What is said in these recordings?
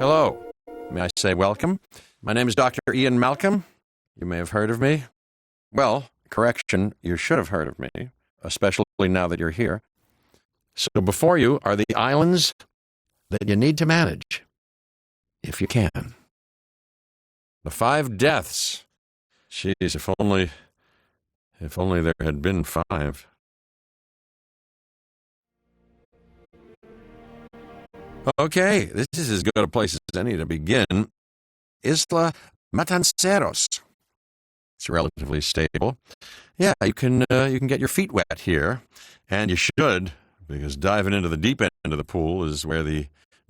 Hello. May I say welcome? My name is Dr. Ian Malcolm. You may have heard of me. Well, correction, you should have heard of me, especially now that you're here. So before you are the islands that you need to manage, if you can. The 5 deaths. Jeez, if only there had been 5. Okay, this is as good a place as any to begin. Isla Matanceros. It's relatively stable. Yeah, you can get your feet wet here, and you should, because diving into the deep end of the pool is where the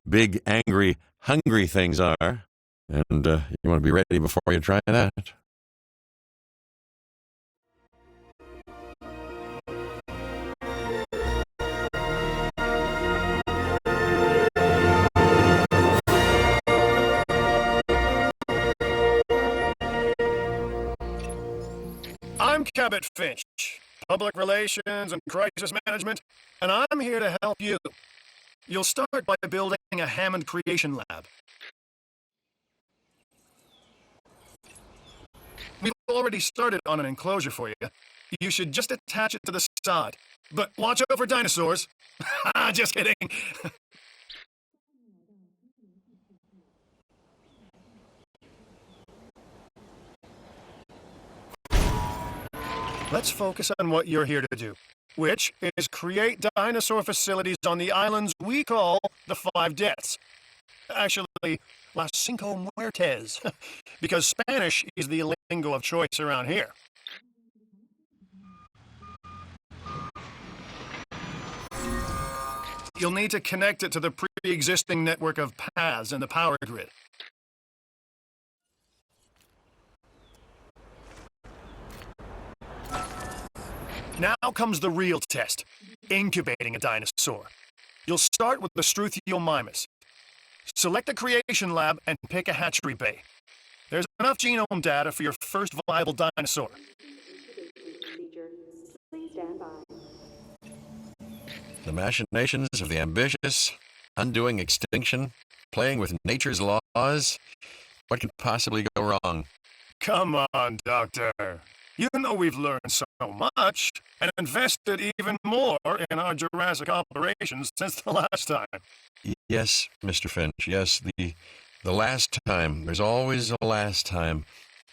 big, angry, hungry things are, and you want to be ready before you try that. I'm Cabot Finch, Public Relations and Crisis Management, and I'm here to help you. You'll start by building a Hammond Creation Lab. We've already started on an enclosure for you. You should just attach it to the side. But watch out for dinosaurs. Just kidding. Let's focus on what you're here to do, which is create dinosaur facilities on the islands we call the 5 Deaths. Actually, Las Cinco Muertes, because Spanish is the lingo of choice around here. You'll need to connect it to the pre-existing network of paths in the power grid. Now comes the real test, incubating a dinosaur. You'll start with the Struthiomimus. Select the creation lab and pick a hatchery bay. There's enough genome data for your first viable dinosaur. Please stand by. The machinations of the ambitious, undoing extinction, playing with nature's laws. What could possibly go wrong? Come on, Doctor. You know we've learned so much and invested even more in our Jurassic operations since the last time. Yes, Mr. Finch, yes, the last time. There's always a last time.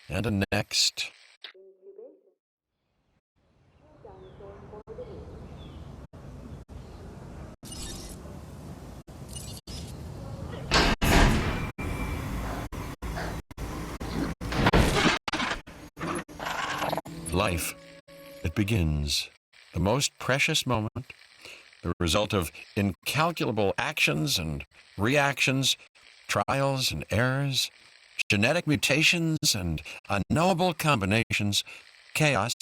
And a next. Life. It begins. The most precious moment. The result of incalculable actions and reactions, trials and errors, genetic mutations and unknowable combinations, chaos,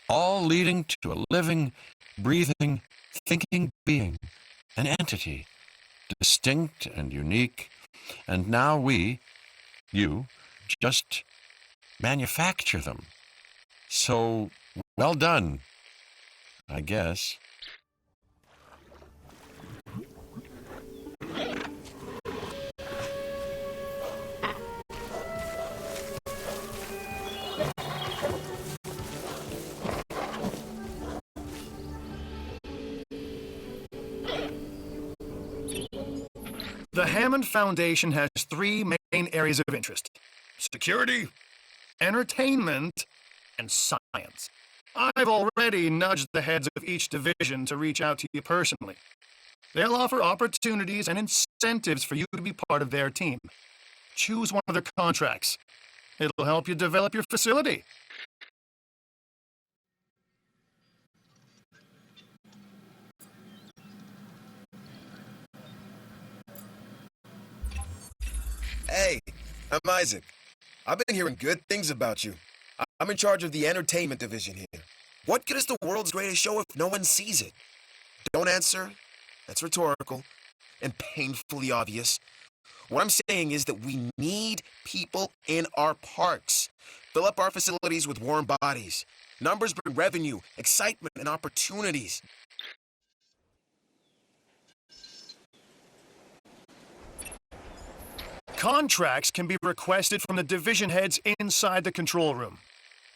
all leading to a living, breathing, thinking being, an entity, distinct and unique, and now we, you, just manufacture them. So, well done, I guess. The Hammond Foundation has 3 main areas of interest: security, entertainment, and science. I've already nudged the heads of each division to reach out to you personally. They'll offer opportunities and incentives for you to be part of their team. Choose one of their contracts. It'll help you develop your facility. Hey, I'm Isaac. I've been hearing good things about you. I'm in charge of the entertainment division here. What good is the world's greatest show if no one sees it? Don't answer. That's rhetorical and painfully obvious. What I'm saying is that we need people in our parks. Fill up our facilities with warm bodies. Numbers bring revenue, excitement, and opportunities. Contracts can be requested from the division heads inside the control room.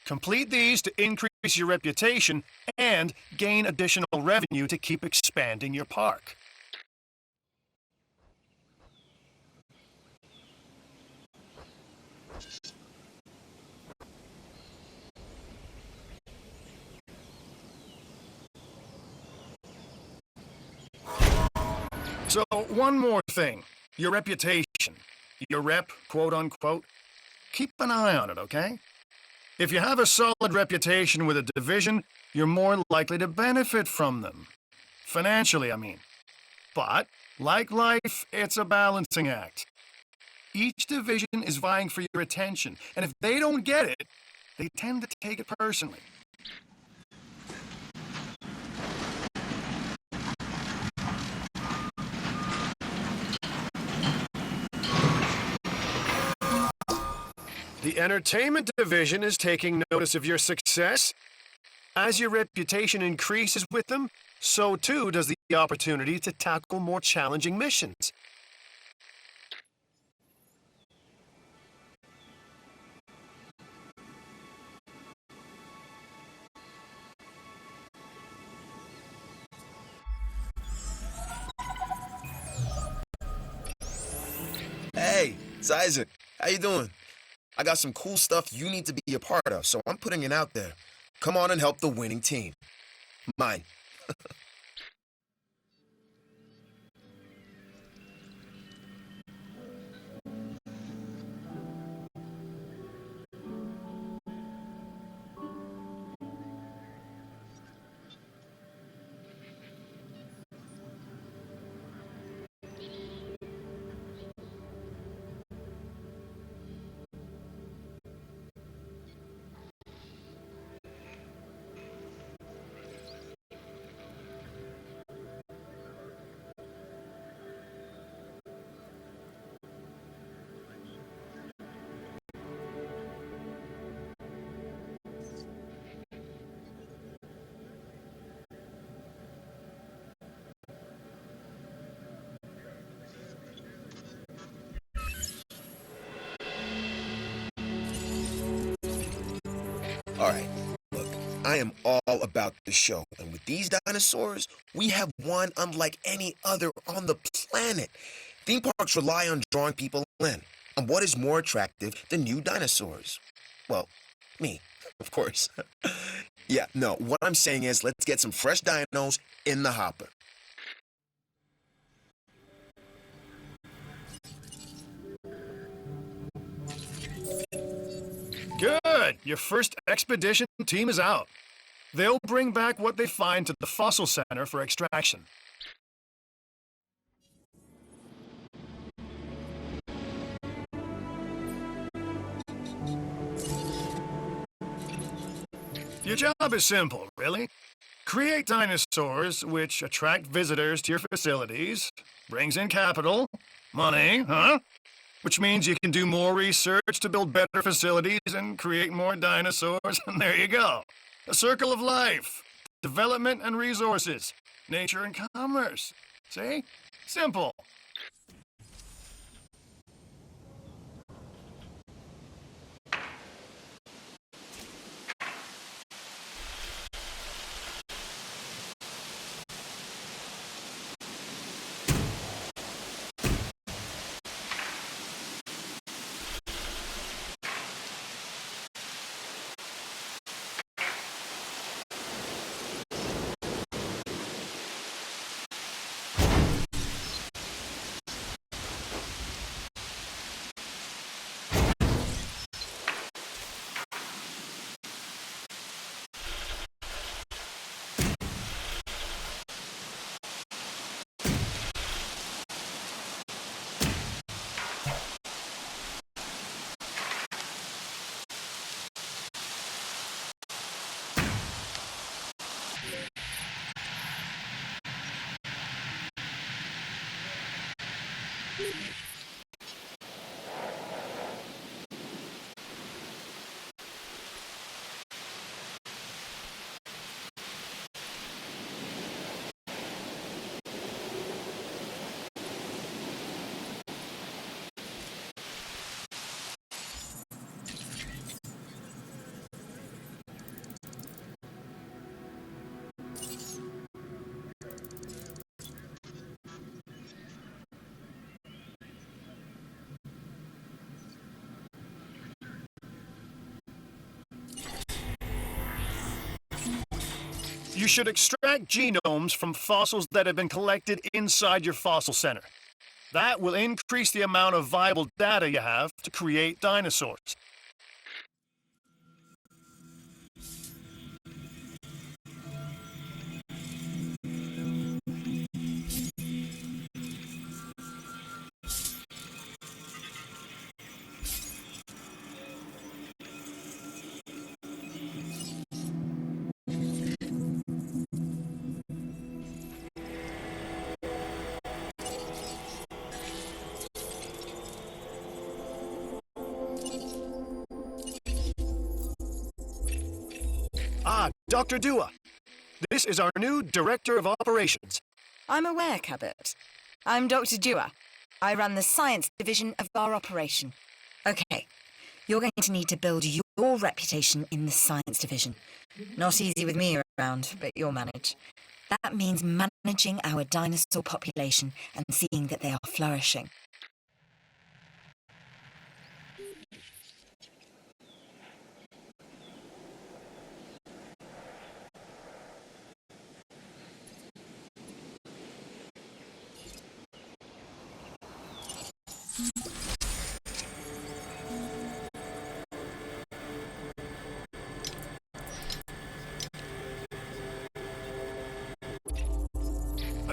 Complete these to increase your reputation and gain additional revenue to keep expanding your park. So, one more thing. Your reputation. Your rep, quote unquote. Keep an eye on it, okay? If you have a solid reputation with a division, you're more likely to benefit from them. Financially, I mean. But, like life, it's a balancing act. Each division is vying for your attention, and if they don't get it, they tend to take it personally. The entertainment division is taking notice of your success. As your reputation increases with them, so too does the opportunity to tackle more challenging missions. Hey, it's Isaac. How you doing? I got some cool stuff you need to be a part of, so I'm putting it out there. Come on and help the winning team. Mine. Alright, look, I am all about the show, and with these dinosaurs, we have one unlike any other on the planet. Theme parks rely on drawing people in, and what is more attractive than new dinosaurs? Well, me, of course. Yeah, no, what I'm saying is let's get some fresh dinos in the hopper. Good! Your first expedition team is out. They'll bring back what they find to the fossil center for extraction. Your job is simple, really. Create dinosaurs which attract visitors to your facilities, brings in capital, money, which means you can do more research to build better facilities and create more dinosaurs, and there you go. A circle of life. Development and resources. Nature and commerce. See? Simple. You should extract genomes from fossils that have been collected inside your fossil center. That will increase the amount of viable data you have to create dinosaurs. Ah, Dr. Dua. This is our new Director of Operations. I'm aware, Cabot. I'm Dr. Dua. I run the science division of our operation. Okay, you're going to need to build your reputation in the science division. Not easy with me around, but you'll manage. That means managing our dinosaur population and seeing that they are flourishing.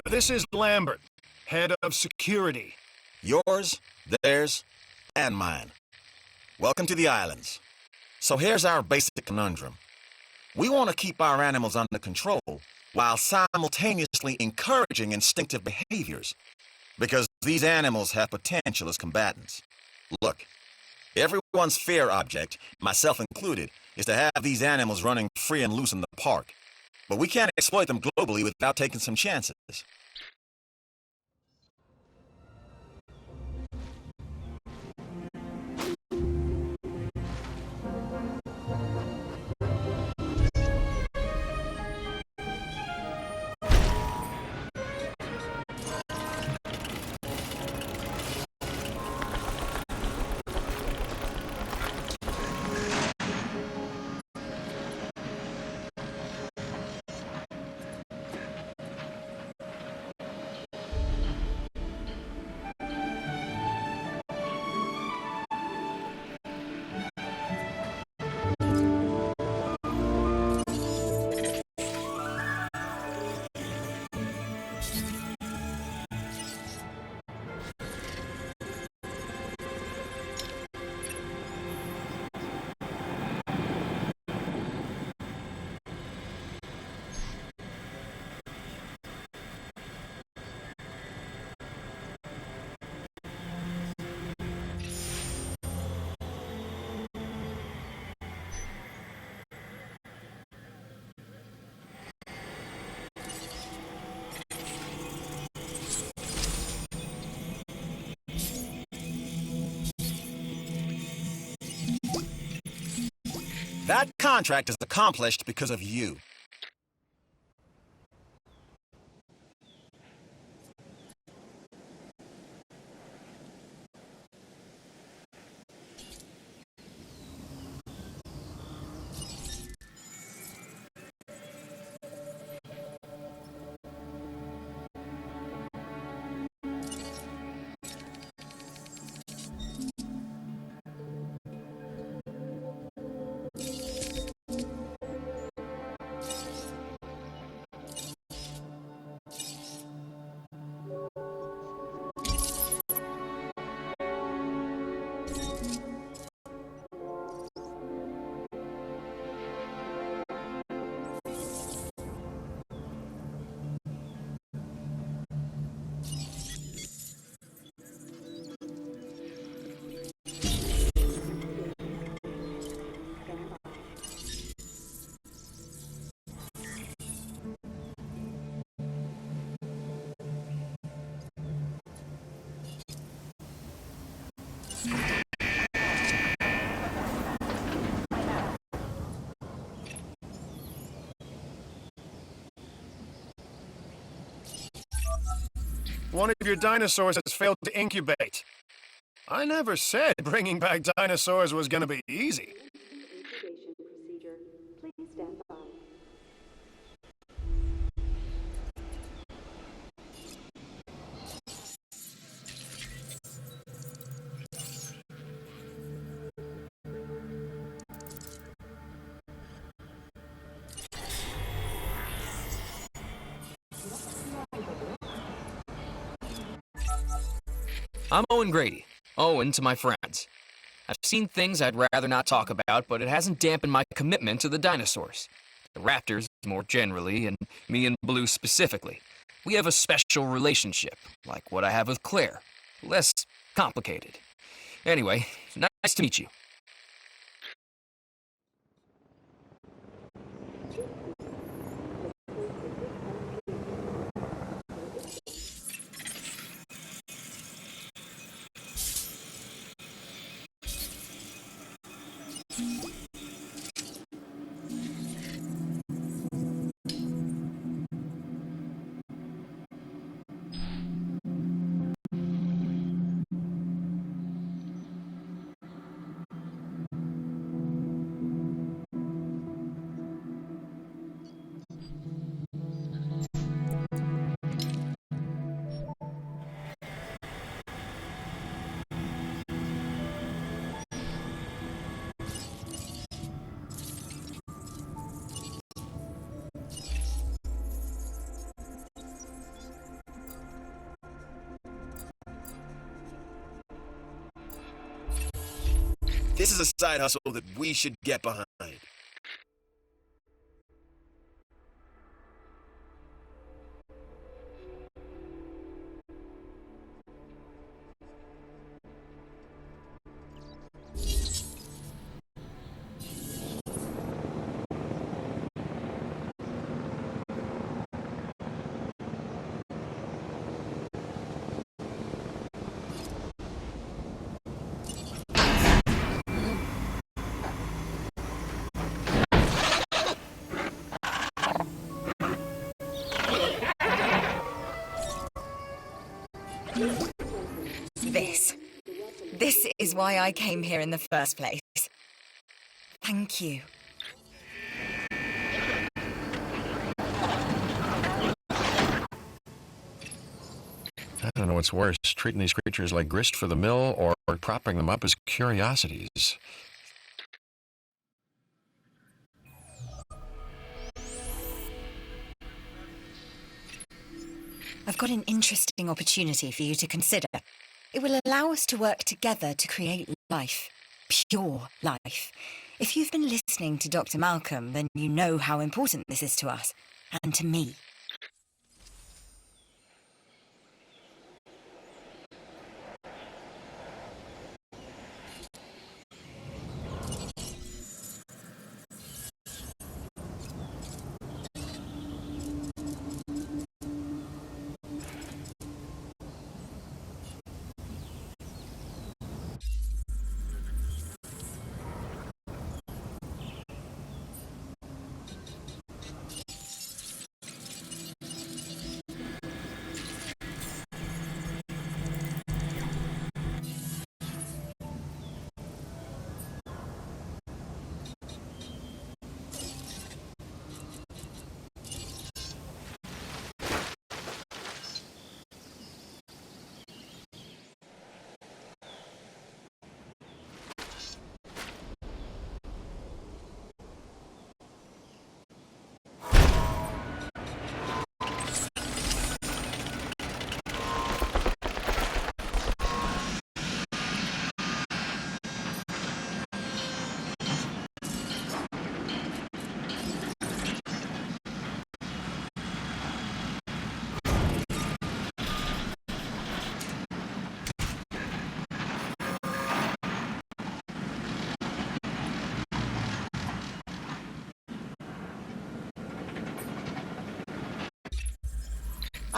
This is Lambert, Head of Security. Yours, theirs, and mine. Welcome to the islands. So here's our basic conundrum. We want to keep our animals under control while simultaneously encouraging instinctive behaviors, because these animals have potential as combatants. Look, everyone's fear object, myself included, is to have these animals running free and loose in the park. But we can't exploit them globally without taking some chances. That contract is accomplished because of you. One of your dinosaurs has failed to incubate. I never said bringing back dinosaurs was gonna be easy. Incubation procedure. Please stand by. I'm Owen Grady. Owen to my friends. I've seen things I'd rather not talk about, but it hasn't dampened my commitment to the dinosaurs. The raptors, more generally, and me and Blue specifically. We have a special relationship, like what I have with Claire. Less complicated. Anyway, nice to meet you. This is a side hustle that we should get behind. This is why I came here in the first place. Thank you. I don't know what's worse, treating these creatures like grist for the mill or propping them up as curiosities. I've got an interesting opportunity for you to consider. It will allow us to work together to create life. Pure life. If you've been listening to Dr. Malcolm, then you know how important this is to us, and to me.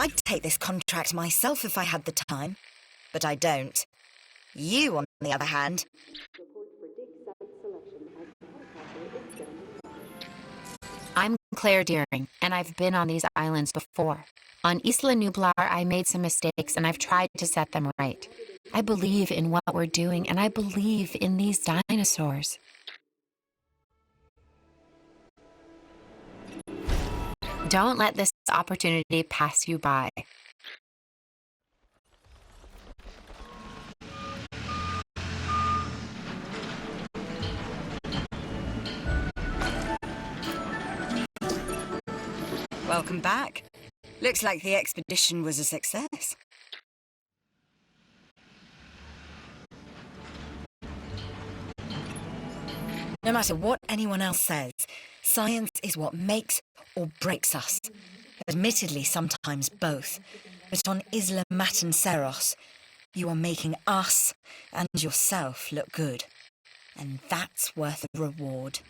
I'd take this contract myself if I had the time, but I don't. You, on the other hand... I'm Claire Deering, and I've been on these islands before. On Isla Nublar, I made some mistakes, and I've tried to set them right. I believe in what we're doing, and I believe in these dinosaurs. Don't let this opportunity pass you by. Welcome back. Looks like the expedition was a success. No matter what anyone else says, science is what makes or breaks us. Admittedly, sometimes both. But on Isla Matanceros, you are making us and yourself look good. And that's worth a reward.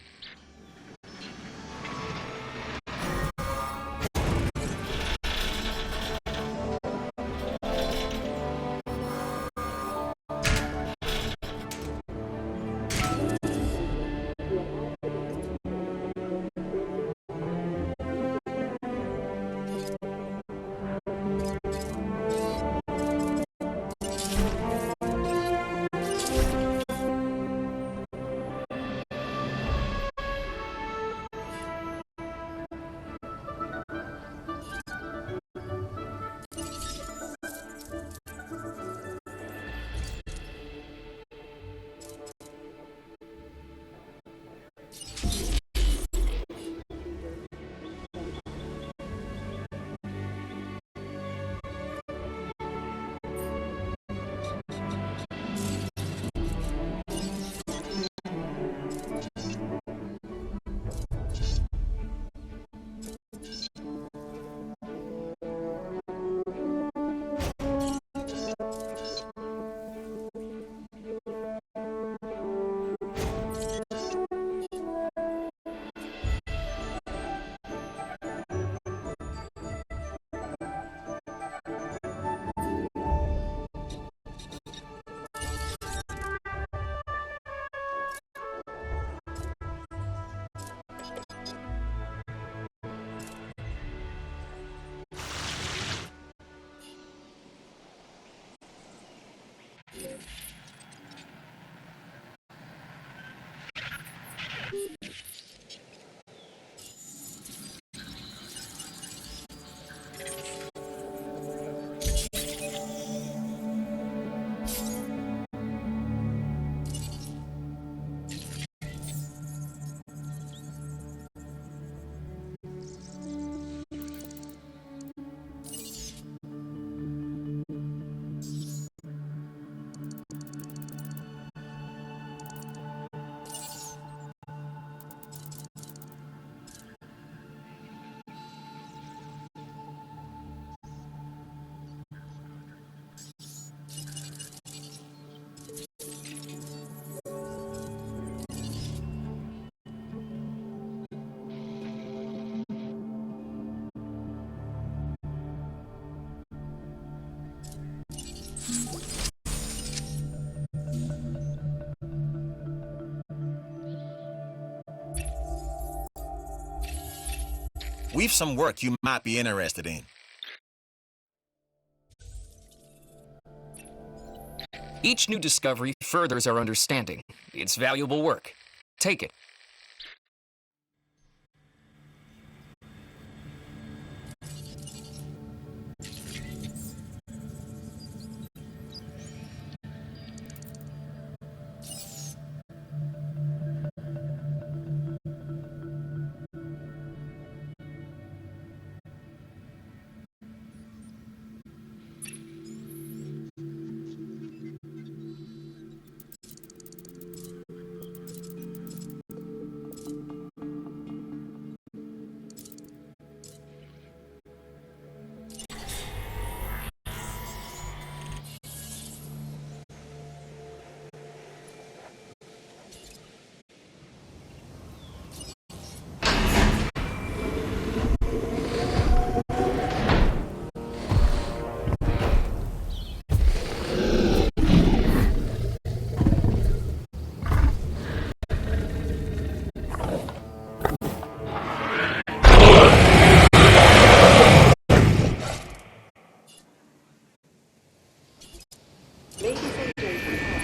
We've some work you might be interested in. Each new discovery furthers our understanding. It's valuable work. Take it.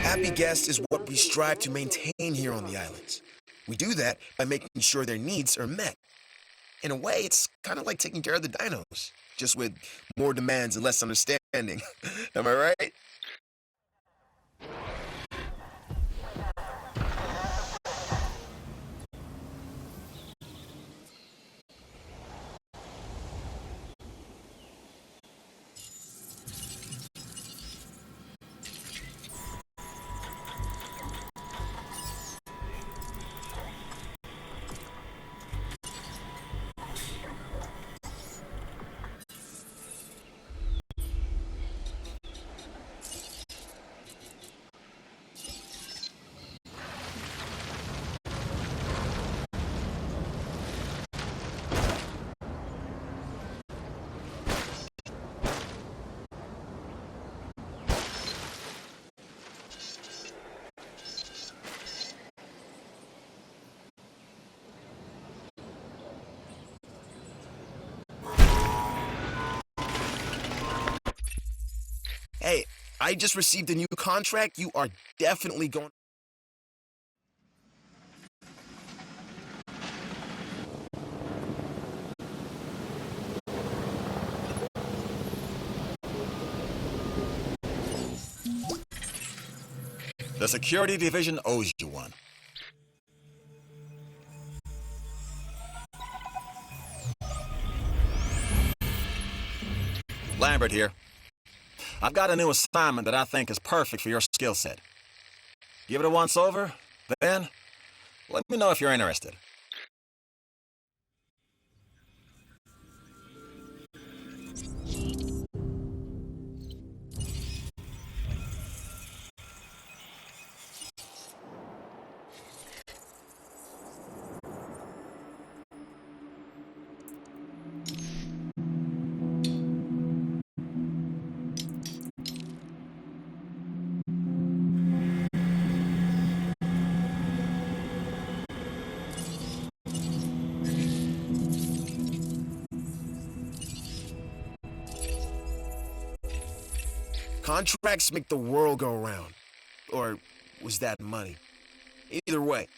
Happy guests is what we strive to maintain here on the islands. We do that by making sure their needs are met. In a way, it's kind of like taking care of the dinos, just with more demands and less understanding. Am I right? Hey, I just received a new contract. You are definitely going... The security division owes you one. Lambert here. I've got a new assignment that I think is perfect for your skill set. Give it a once over, then let me know if you're interested. Contracts make the world go round. Or was that money? Either way.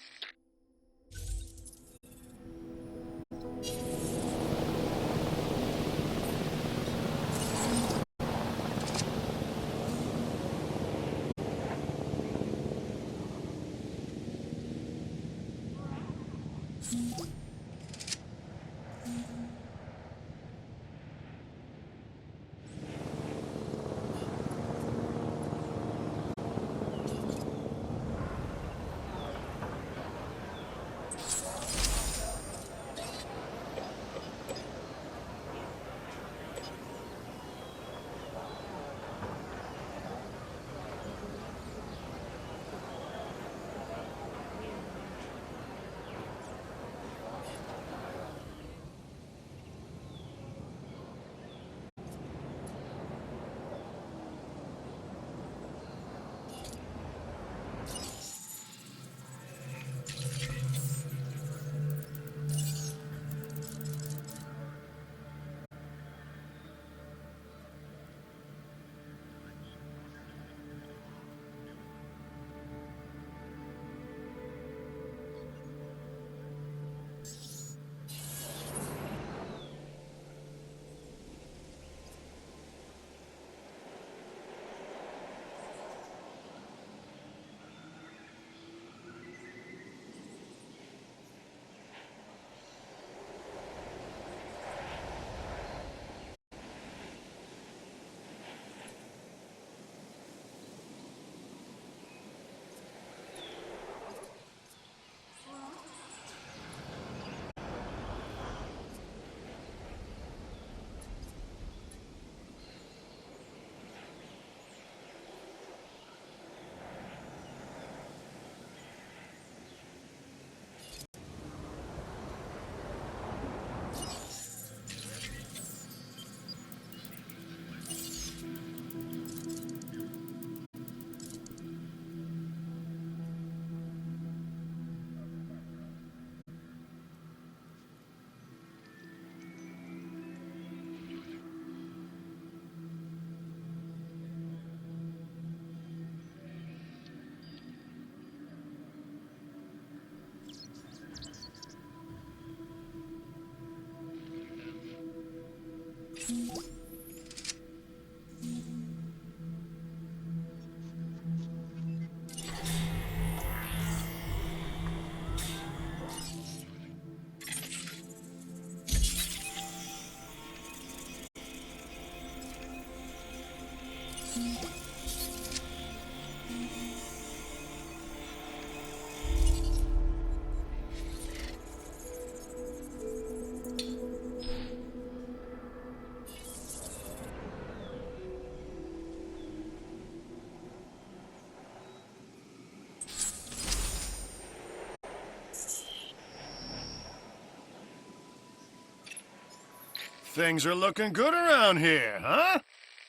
Things are looking good around here, huh?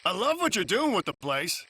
I love what you're doing with the place.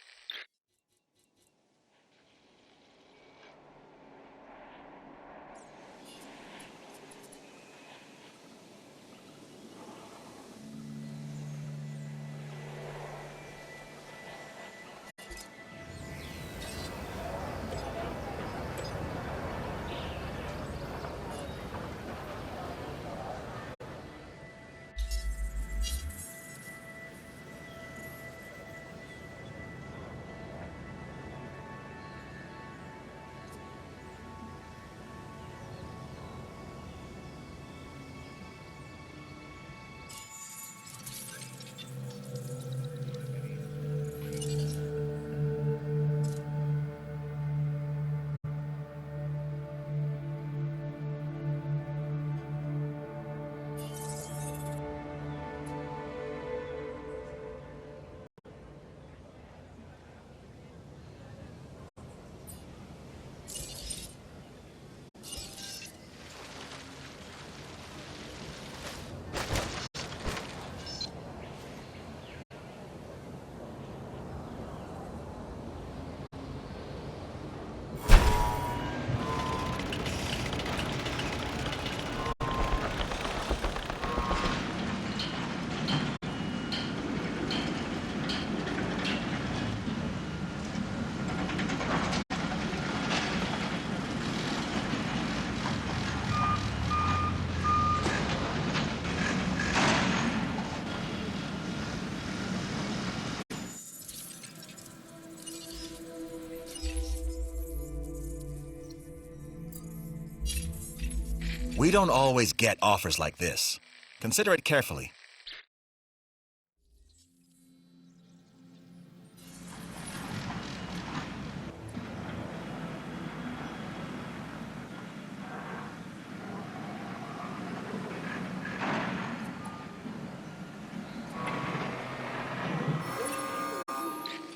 We don't always get offers like this. Consider it carefully.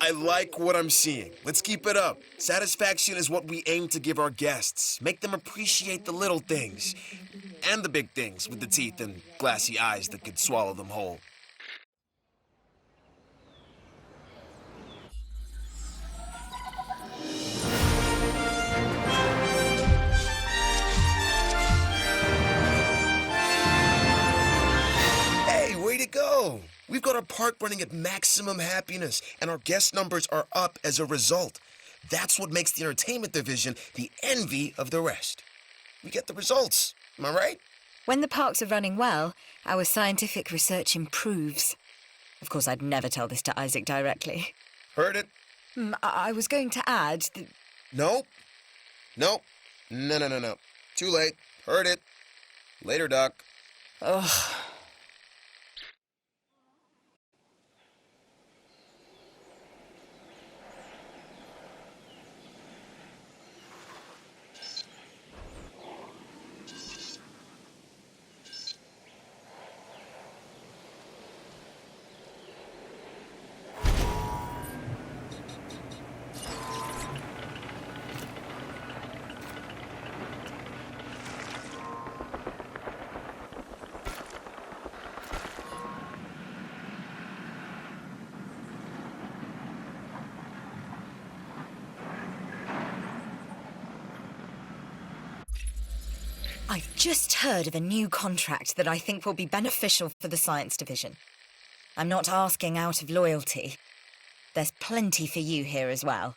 I like what I'm seeing. Let's keep it up. Satisfaction is what we aim to give our guests. Make them appreciate the little things. And the big things with the teeth and glassy eyes that could swallow them whole. Hey, way to go! We've got our park running at maximum happiness, and our guest numbers are up as a result. That's what makes the entertainment division the envy of the rest. We get the results, am I right? When the parks are running well, our scientific research improves. Of course, I'd never tell this to Isaac directly. Heard it? I was going to add that... Nope. Nope. No. Too late. Heard it. Later, Doc. Ugh. I've just heard of a new contract that I think will be beneficial for the science division. I'm not asking out of loyalty. There's plenty for you here as well.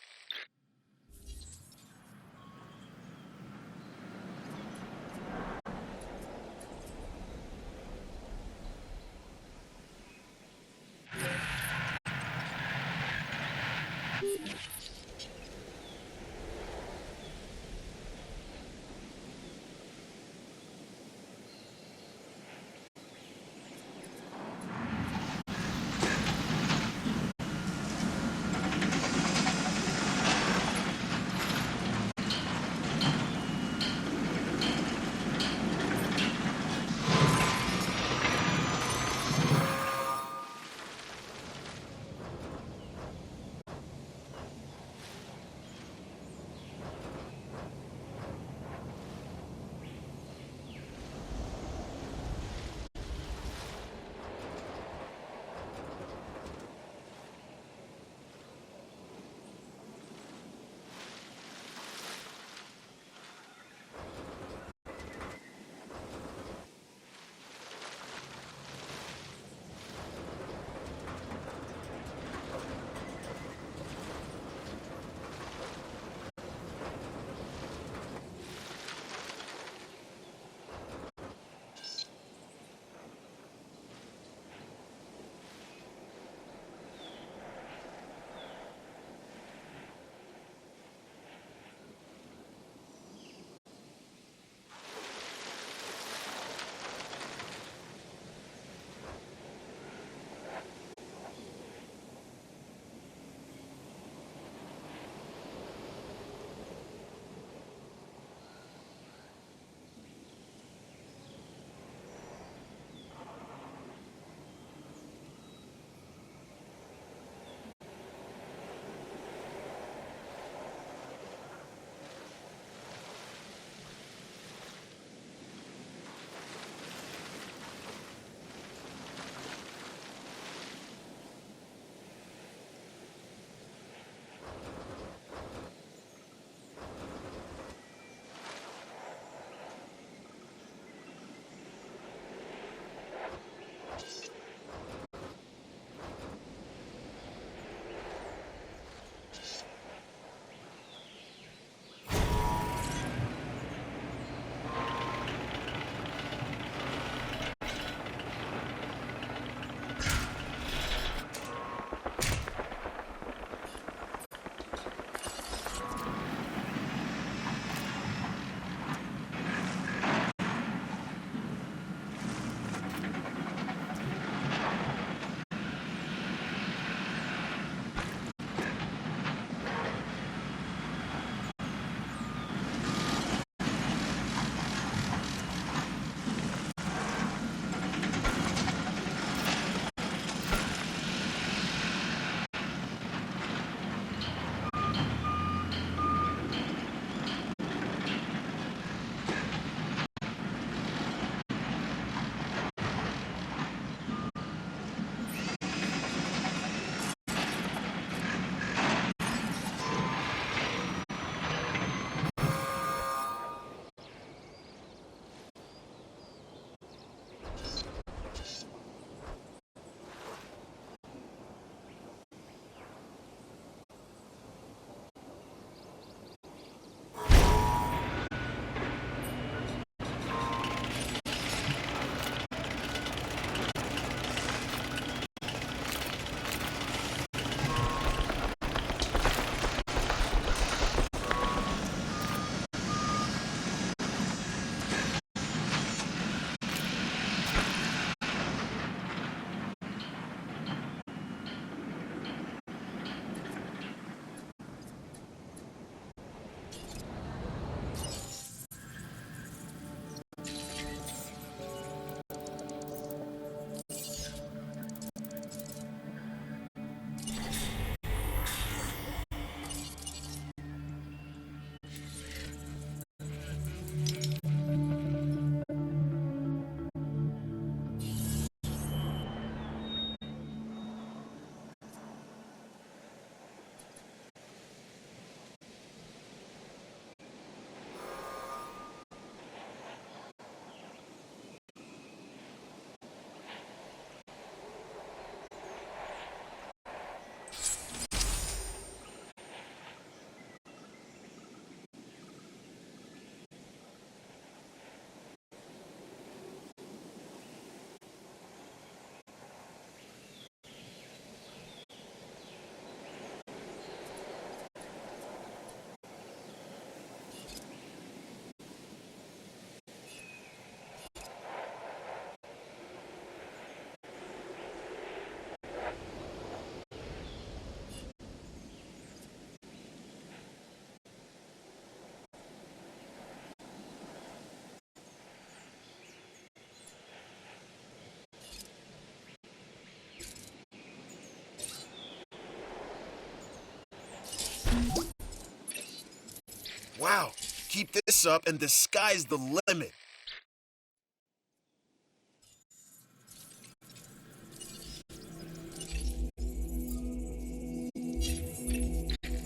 Wow, keep this up and the sky's the limit.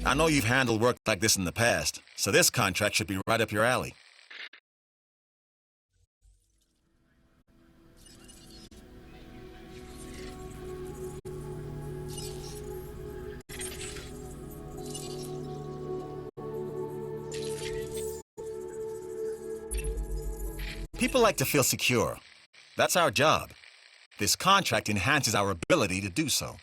I know you've handled work like this in the past, so this contract should be right up your alley. People like to feel secure. That's our job. This contract enhances our ability to do so.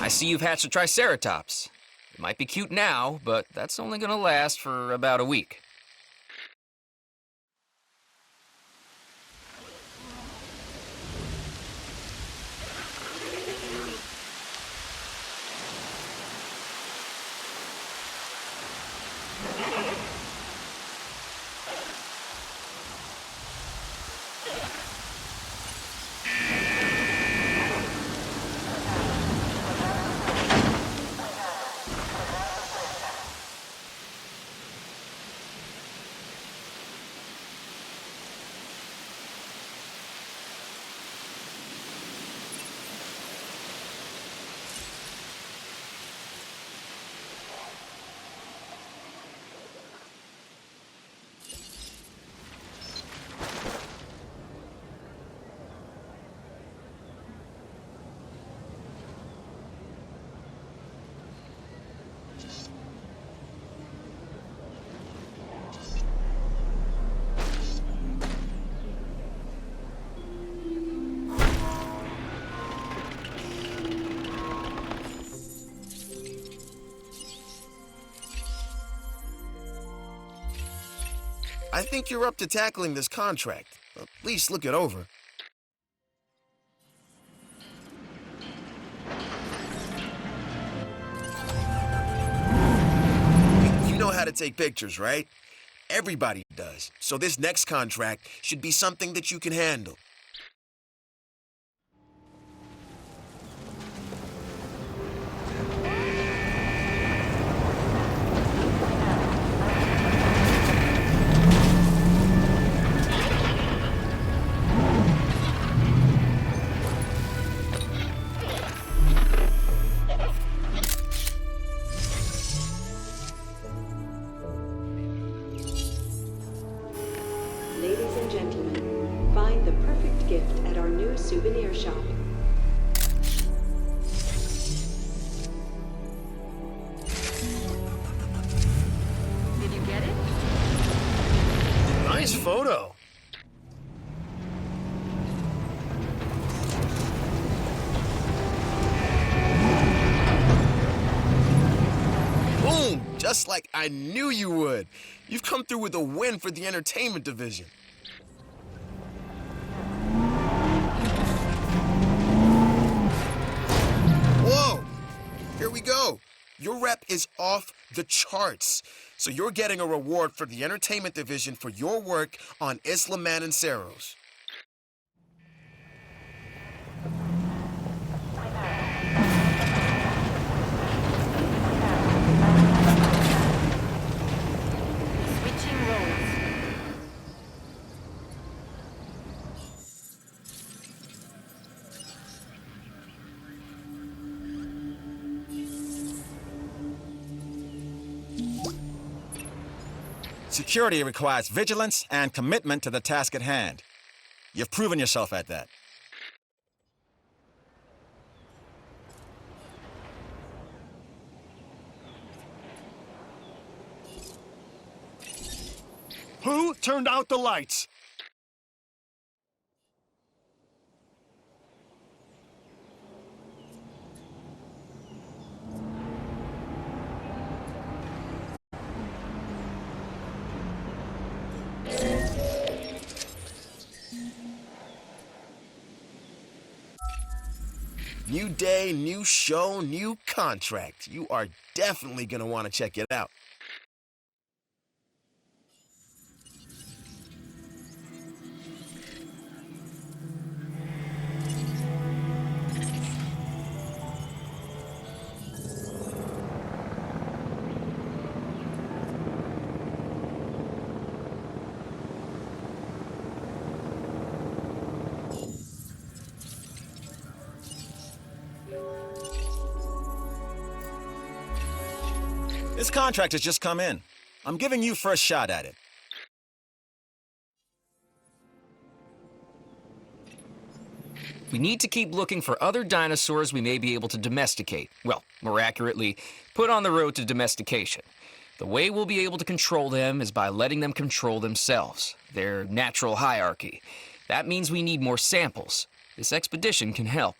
I see you've hatched a Triceratops. It might be cute now, but that's only gonna last for about a week. I think you're up to tackling this contract. At least look it over. You know how to take pictures, right? Everybody does. So this next contract should be something that you can handle. Ladies and gentlemen, find the perfect gift at our new souvenir shop. Did you get it? Nice photo. Boom! Just like I knew you would. You've come through with a win for the entertainment division. Whoa! Here we go. Your rep is off the charts. So you're getting a reward for the entertainment division for your work on Isla Mananceros. Switching roles. Security requires vigilance and commitment to the task at hand. You've proven yourself at that. Who turned out the lights? New day, new show, new contract. You are definitely going to want to check it out. This contract has just come in. I'm giving you first shot at it. We need to keep looking for other dinosaurs we may be able to domesticate. Well, more accurately, put on the road to domestication. The way we'll be able to control them is by letting them control themselves, their natural hierarchy. That means we need more samples. This expedition can help.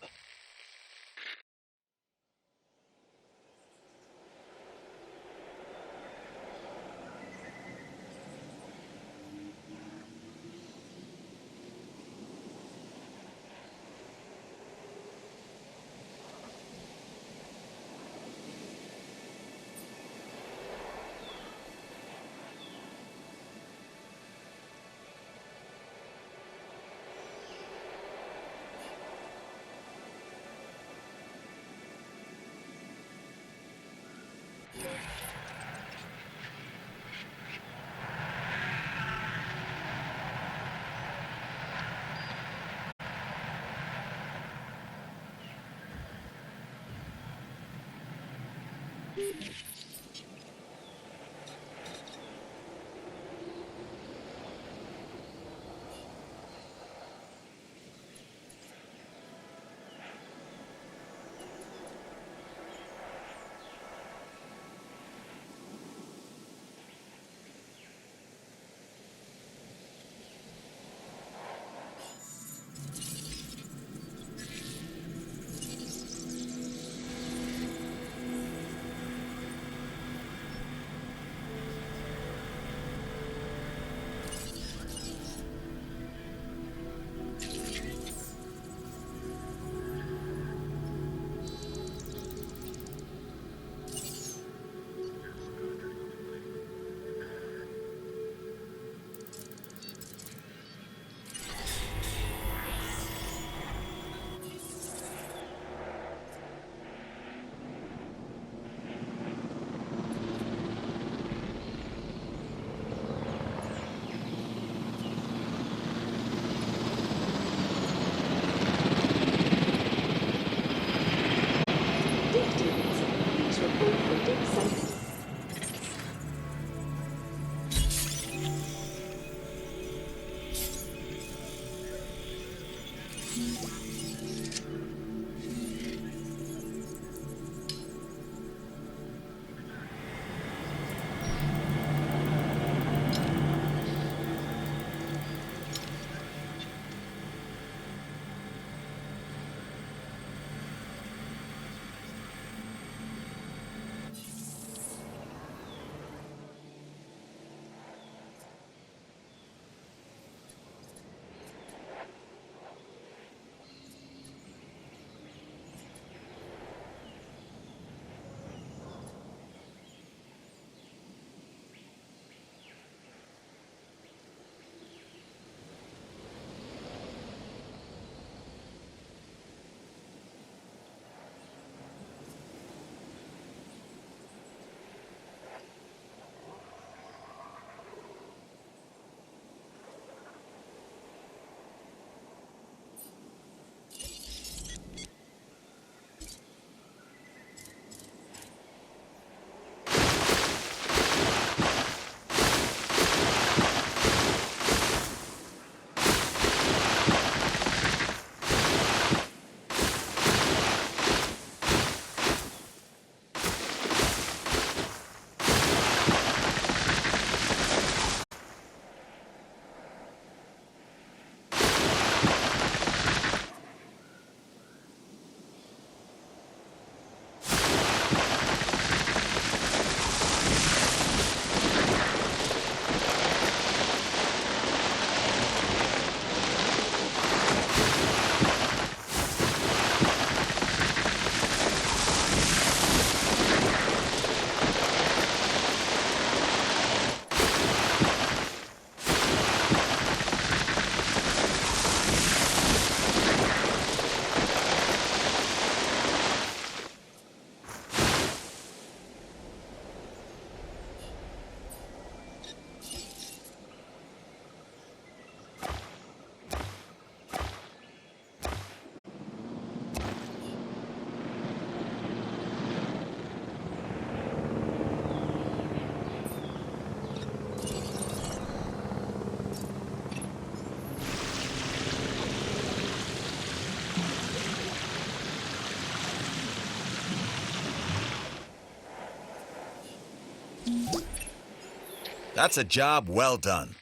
That's a job well done.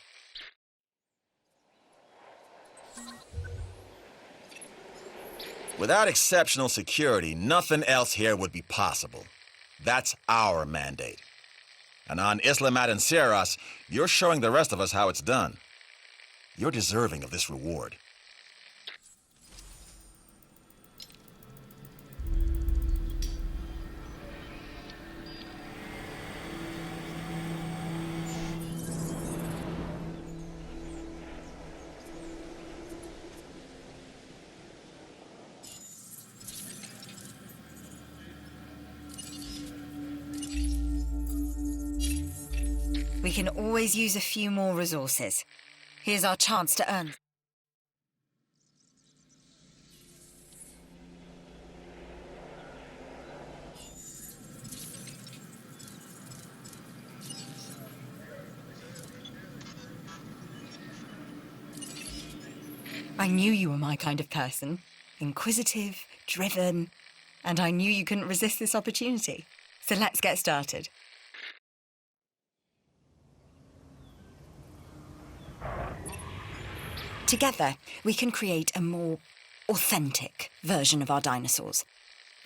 Without exceptional security, nothing else here would be possible. That's our mandate. And on Isla Madanceras, you're showing the rest of us how it's done. You're deserving of this reward. We can always use a few more resources. Here's our chance to earn. I knew you were my kind of person. Inquisitive, driven, and I knew you couldn't resist this opportunity. So let's get started. Together, we can create a more authentic version of our dinosaurs.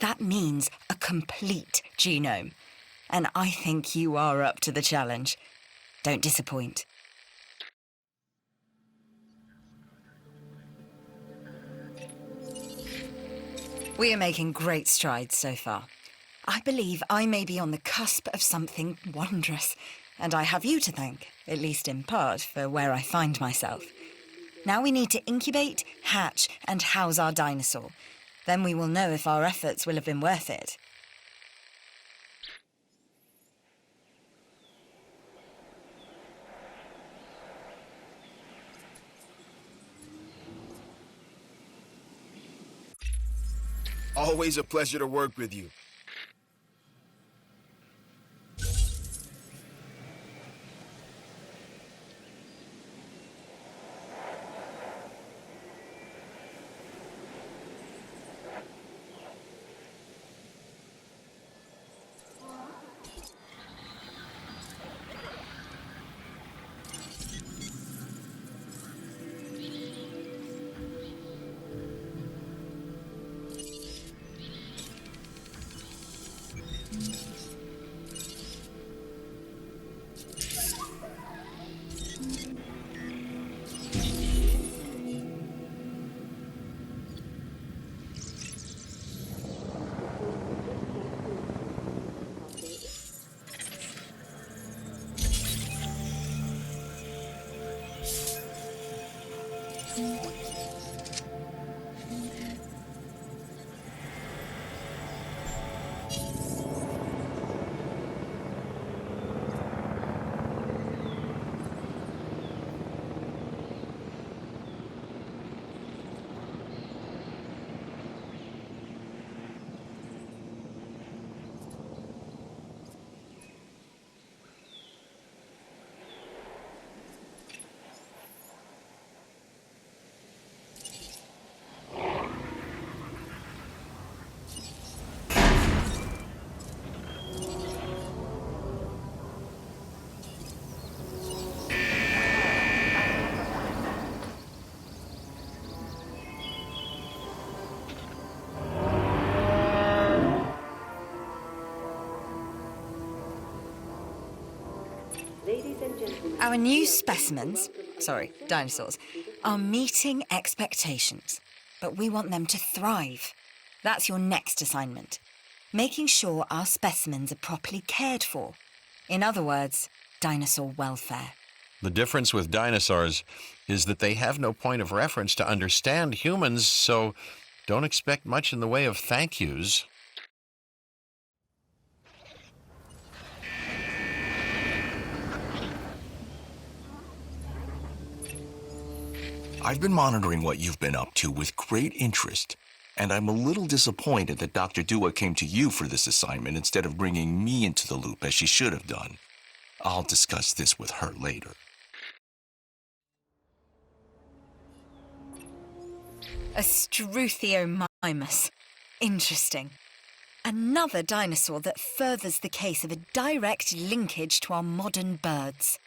That means a complete genome. And I think you are up to the challenge. Don't disappoint. We are making great strides so far. I believe I may be on the cusp of something wondrous, and I have you to thank, at least in part, for where I find myself. Now we need to incubate, hatch, and house our dinosaur. Then we will know if our efforts will have been worth it. Always a pleasure to work with you. Our new specimens, dinosaurs, are meeting expectations. But we want them to thrive. That's your next assignment. Making sure our specimens are properly cared for. In other words, dinosaur welfare. The difference with dinosaurs is that they have no point of reference to understand humans, so don't expect much in the way of thank yous. I've been monitoring what you've been up to with great interest, and I'm a little disappointed that Dr. Dua came to you for this assignment instead of bringing me into the loop as she should have done. I'll discuss this with her later. A Struthiomimus. Interesting. Another dinosaur that furthers the case of a direct linkage to our modern birds.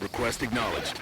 Request acknowledged.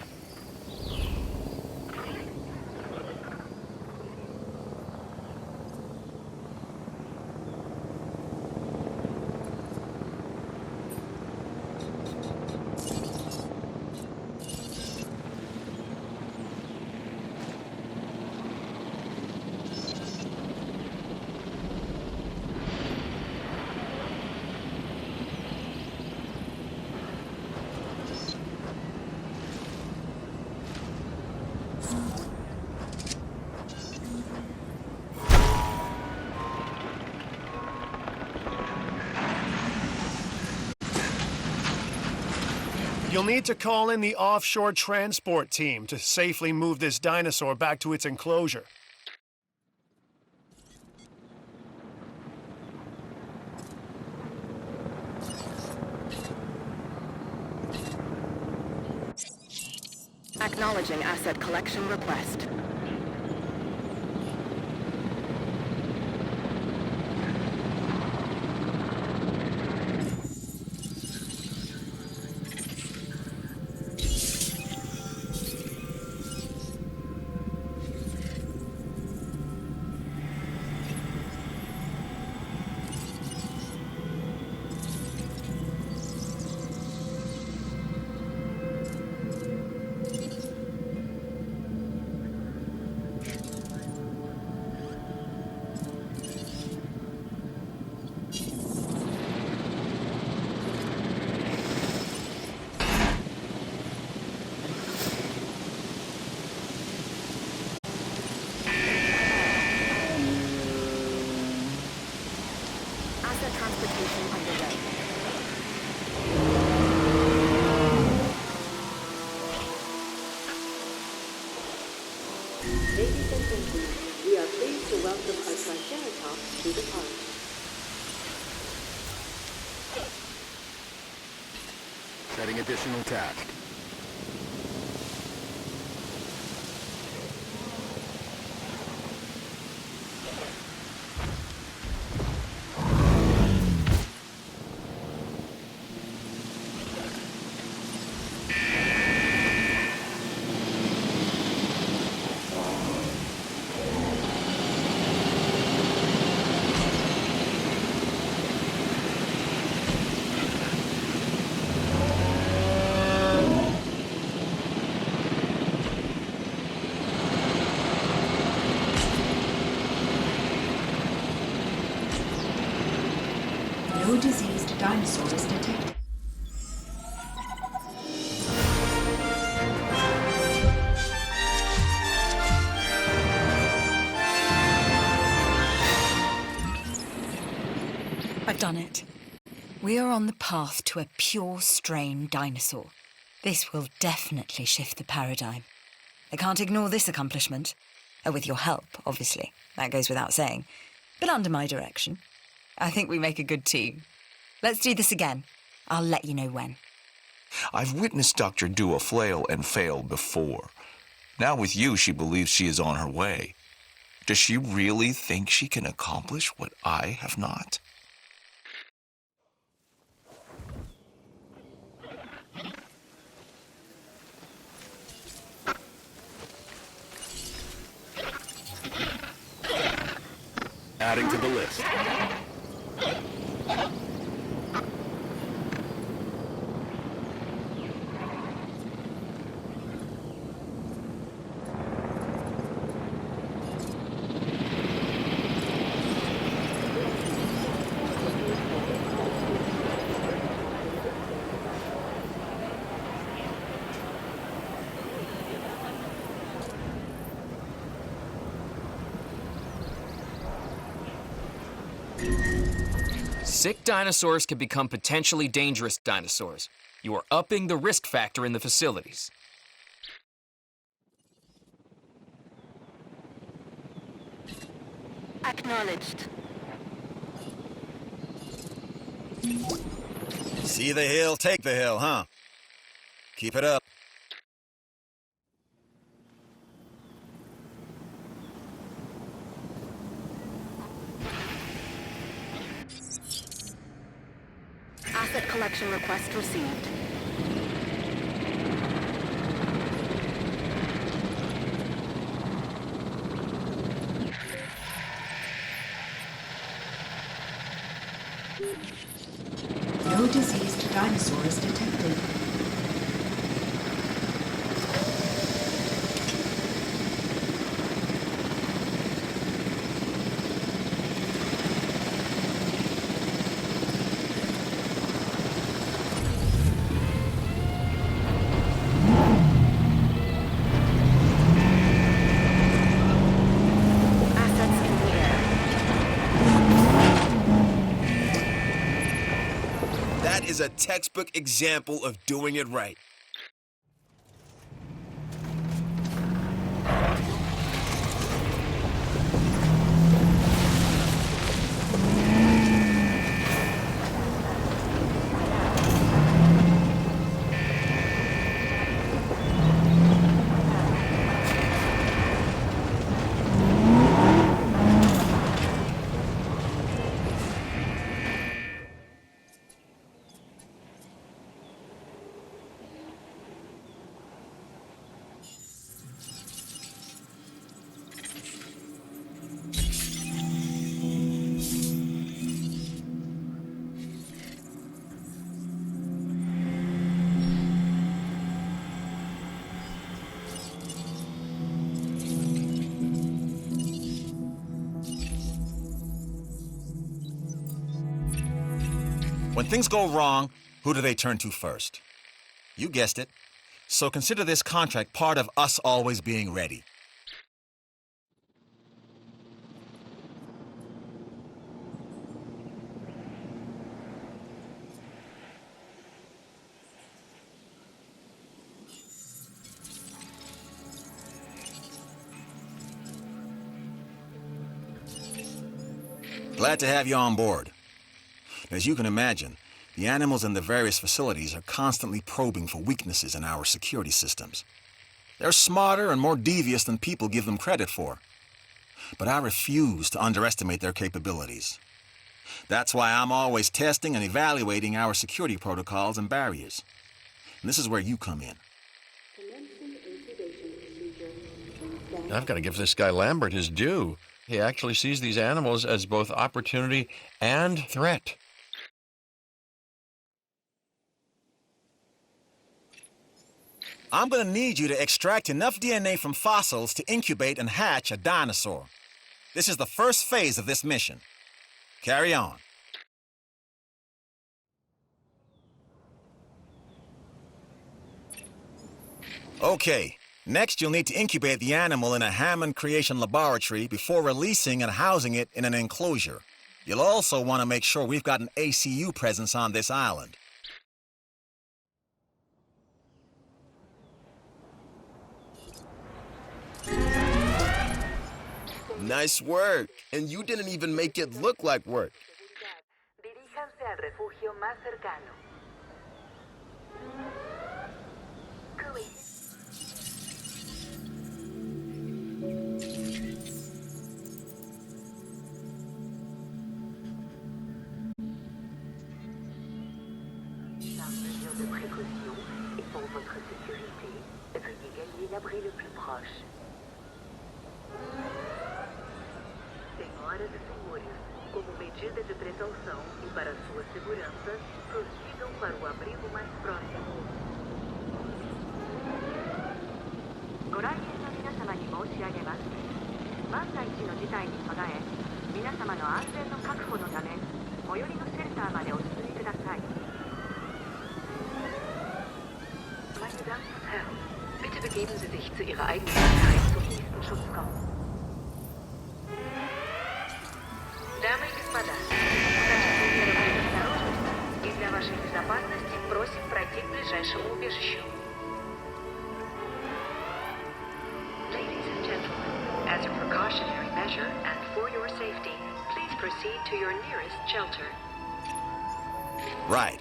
You'll need to call in the offshore transport team to safely move this dinosaur back to its enclosure. Acknowledging asset collection request. Transportation underway. Ladies and gentlemen, we are pleased to welcome a Triceratops to the park. Setting additional task. No diseased dinosaurs detected. I've done it. We are on the path to a pure strain dinosaur. This will definitely shift the paradigm. I can't ignore this accomplishment. With your help, obviously. That goes without saying. But under my direction. I think we make a good team. Let's do this again. I'll let you know when. I've witnessed Dr. Dua flail and fail before. Now with you, she believes she is on her way. Does she really think she can accomplish what I have not? Adding to the list. Sick dinosaurs can become potentially dangerous dinosaurs. You are upping the risk factor in the facilities. Acknowledged. See the hill, take the hill, huh? Keep it up. Asset collection request received. No diseased dinosaurs detected. Assets in the air. That is a textbook example of doing it right. When things go wrong, who do they turn to first? You guessed it. So consider this contract part of us always being ready. Glad to have you on board. As you can imagine, the animals in the various facilities are constantly probing for weaknesses in our security systems. They're smarter and more devious than people give them credit for. But I refuse to underestimate their capabilities. That's why I'm always testing and evaluating our security protocols and barriers. And this is where you come in. I've got to give this guy Lambert his due. He actually sees these animals as both opportunity and threat. I'm gonna need you to extract enough DNA from fossils to incubate and hatch a dinosaur. This is the first phase of this mission. Carry on. Okay, next you'll need to incubate the animal in a Hammond creation laboratory before releasing and housing it in an enclosure. You'll also want to make sure we've got an ACU presence on this island. Nice work. And you didn't even make it look like work. Diríjanse al refugio más cercano. Par mesure de précaution et pour votre sécurité, veuillez gagner l'abri le plus proche. Senhoras e senhores, como medida de precaução e para sua segurança, prossigam para o abrigo mais próximo. ご来園の皆様に申し上げます。万が一の事態に備え、皆様の安全の確保のため、最寄りのシェルターまでお進みください。Meine Damen und Herren, bitte begeben Sie sich zu Ihrer eigenen Sicherheit zum nächsten Schutzraum. Дамы и господа, 是убежищу. Ladies and gentlemen, as a precautionary measure and for your safety, please proceed to your nearest shelter. Right.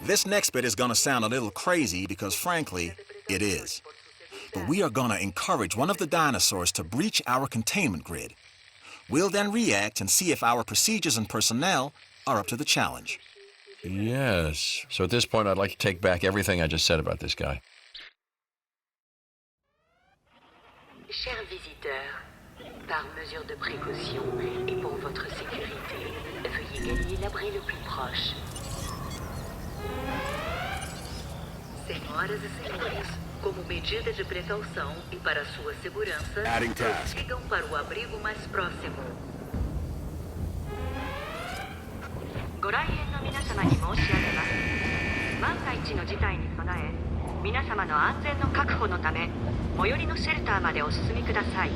This next bit is gonna sound a little crazy because, frankly, it is. But we are gonna encourage one of the dinosaurs to breach our containment grid. We'll then react and see if our procedures and personnel are up to the challenge. Yes. So at this point, I'd like to take back everything I just said about this guy. Chers visiteurs, par mesure de précaution et pour votre sécurité, veuillez gagner l'abri le plus proche. Senhoras e senhores, como medida de precaução e para sua segurança, Adding task. sigam para o abrigo mais próximo. ご来園の皆様に申し上げます。万が一の事態に備え、皆様の安全の確保のため、最寄りのシェルターまでお進みください。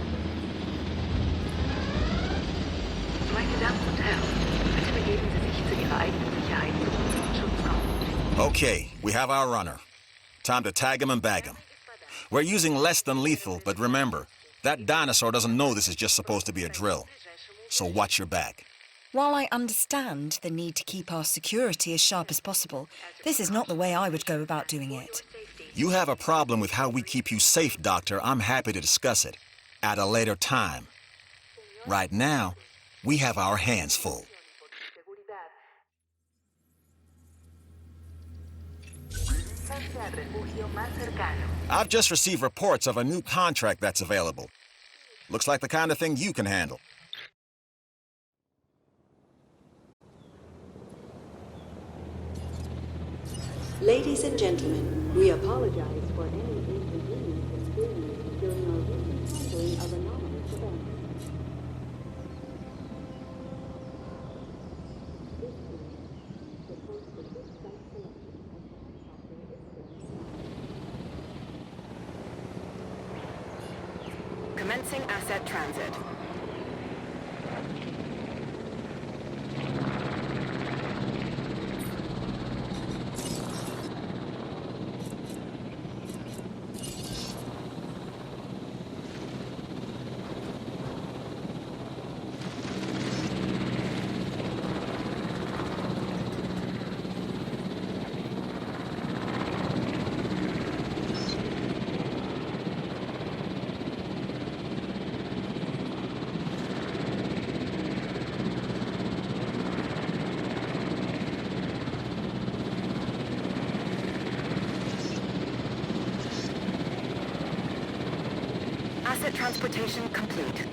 Meine Damen und Herren, bitte begeben Sie sich zu Ihrer eigenen Sicherheit zum Schutzraum. Okay, we have our runner. Time to tag him and bag him. We're using less than lethal, but remember, that dinosaur doesn't know this is just supposed to be a drill. So watch your back. While I understand the need to keep our security as sharp as possible, this is not the way I would go about doing it. You have a problem with how we keep you safe, Doctor. I'm happy to discuss it at a later time. Right now, we have our hands full. I've just received reports of a new contract that's available. Looks like the kind of thing you can handle. Ladies and gentlemen, we apologize for any inconvenience experienced during our recent handling of anonymous events. Commencing asset transit. Asset transportation complete.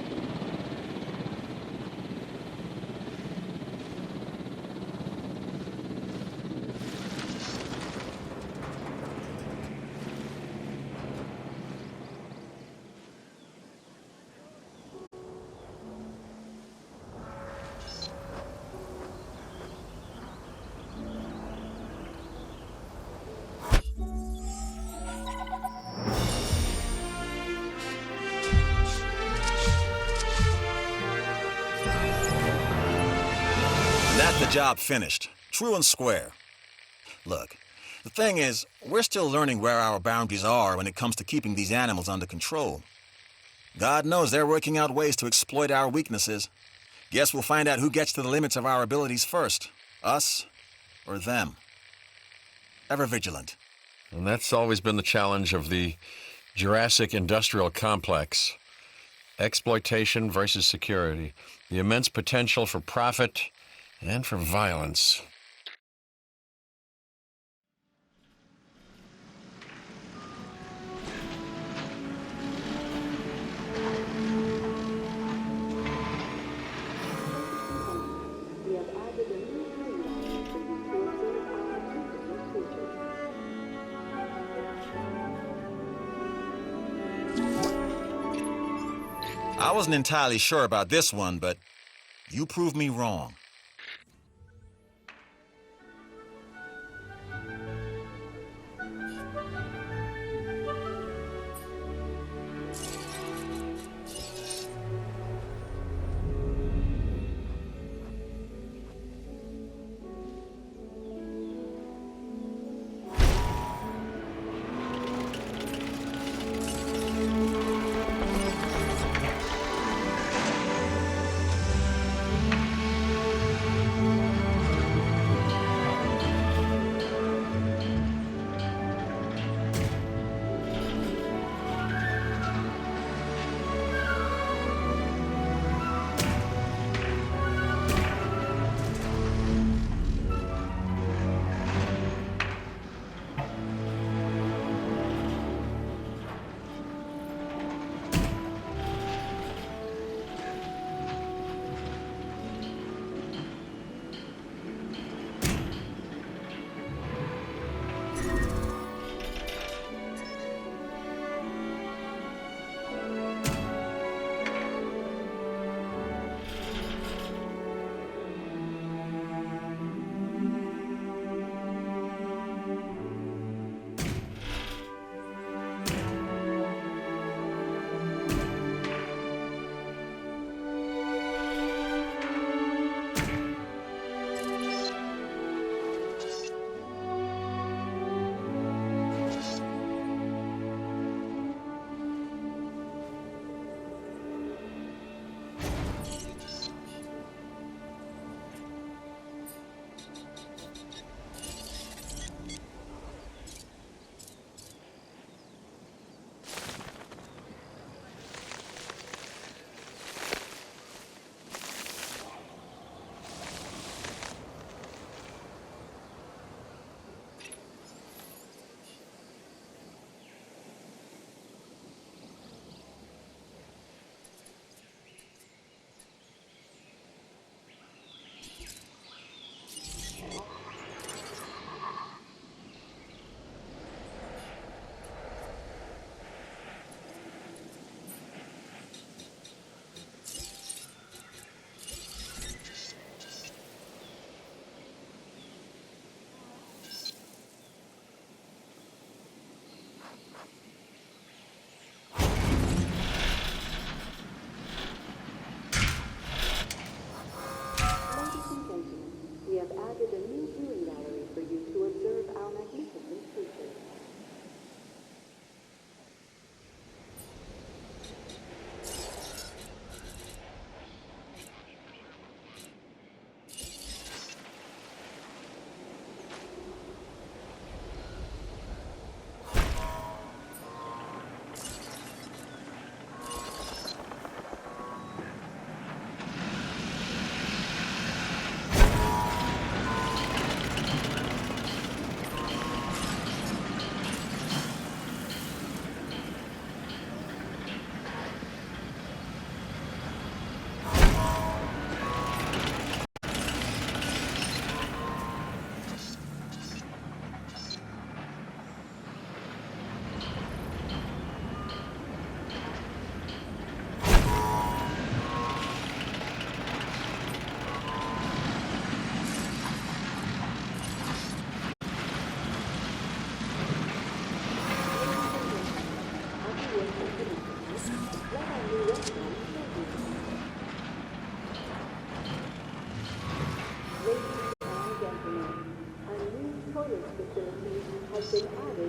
That's the job finished. True and square. Look, the thing is, we're still learning where our boundaries are when it comes to keeping these animals under control. God knows they're working out ways to exploit our weaknesses. Guess we'll find out who gets to the limits of our abilities first. Us or them. Ever vigilant. And that's always been the challenge of the Jurassic industrial complex. Exploitation versus security. The immense potential for profit and for violence. We have added a new timeline for you to observe our introduced features. I wasn't entirely sure about this one, but you proved me wrong.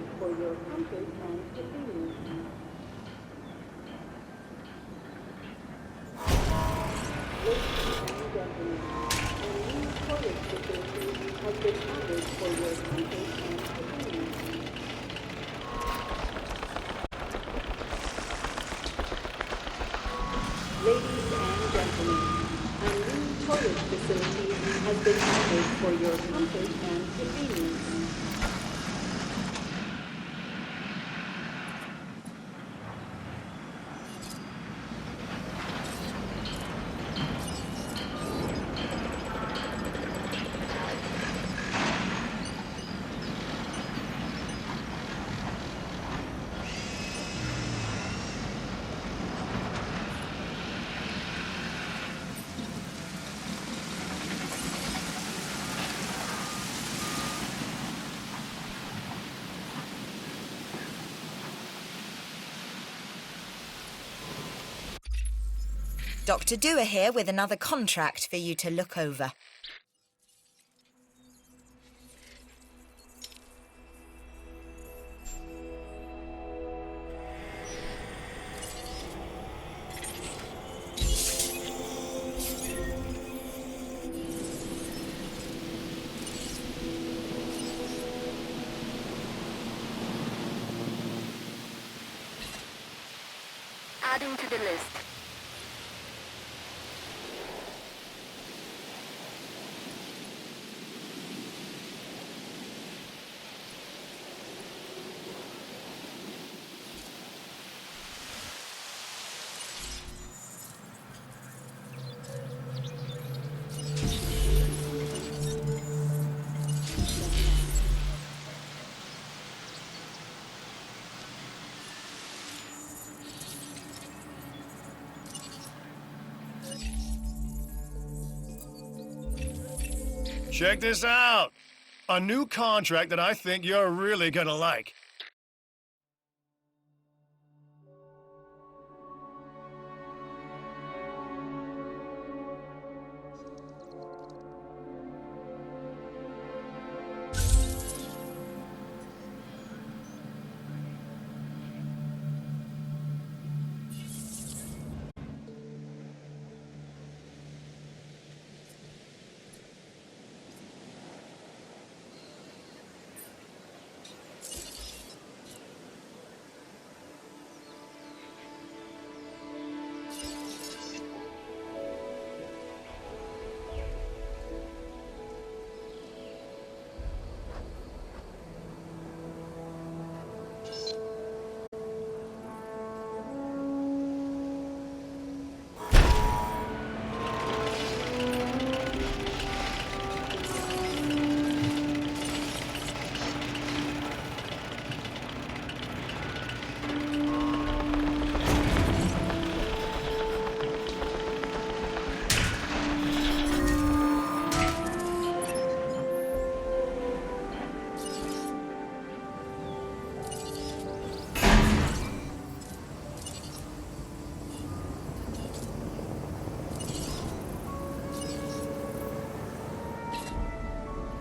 designed for your comfort and convenience. Ladies and gentlemen, a new toilet facility has been added for your comfort and convenience. Ladies and gentlemen, a new toilet facility has been added for your comfort and convenience. Dr. Dewar here with another contract for you to look over. Adding to the list. Check this out. A new contract that I think you're really gonna like.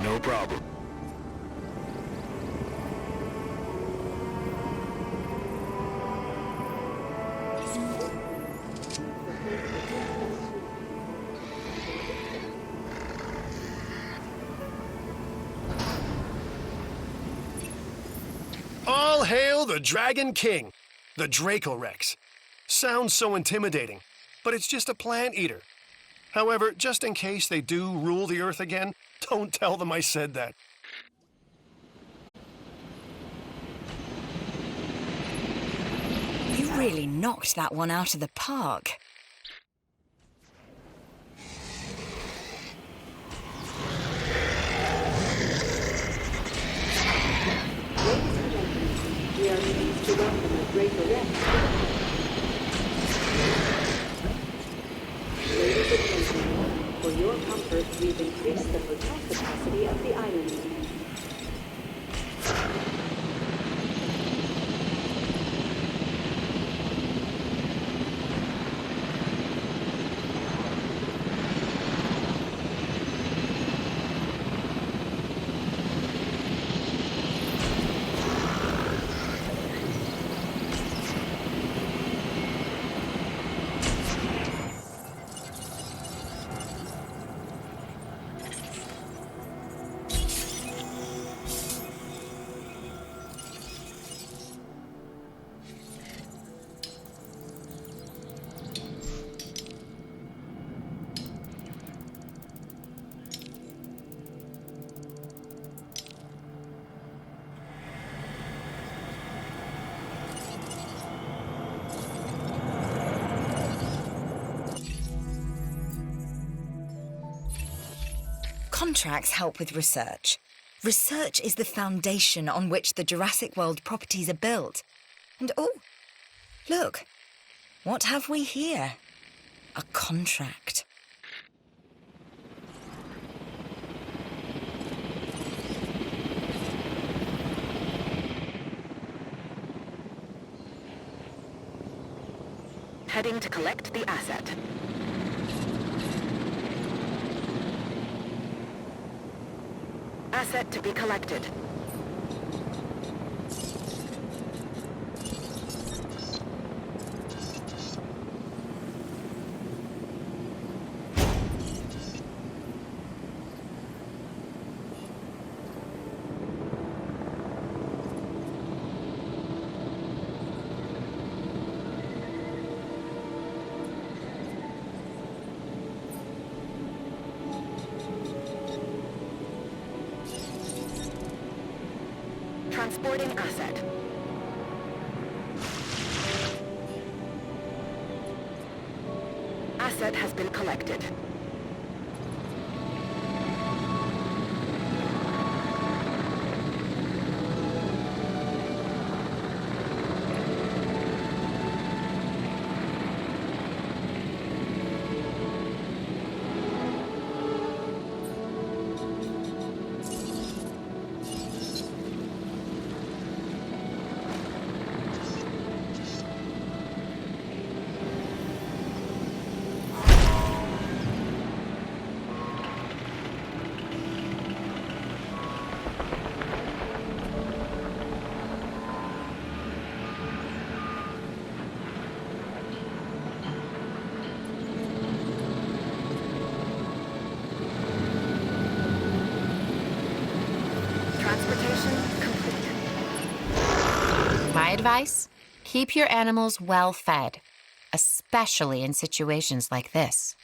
No problem. All hail the Dragon King, the Dracorex. Sounds so intimidating, but it's just a plant eater. However, just in case they do rule the Earth again, don't tell them I said that. You really knocked that one out of the park. We are pleased to welcome the Redrobert. Ladies and gentlemen, for your comfort, we've increased the hotel capacity of the island. Contracts help with research. Research is the foundation on which the Jurassic World properties are built. And oh, look, what have we here? A contract. Heading to collect the asset. Asset to be collected. Transporting asset. Asset has been collected. My advice? Keep your animals well fed, especially in situations like this.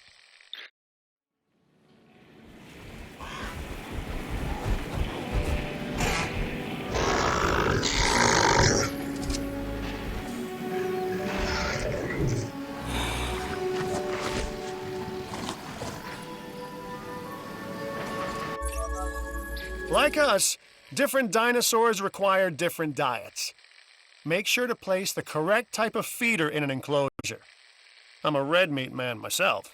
Like us, different dinosaurs require different diets. Make sure to place the correct type of feeder in an enclosure. I'm a red meat man myself.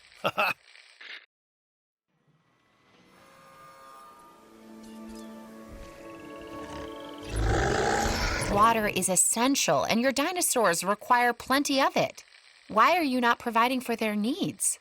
Water is essential, and your dinosaurs require plenty of it. Why are you not providing for their needs?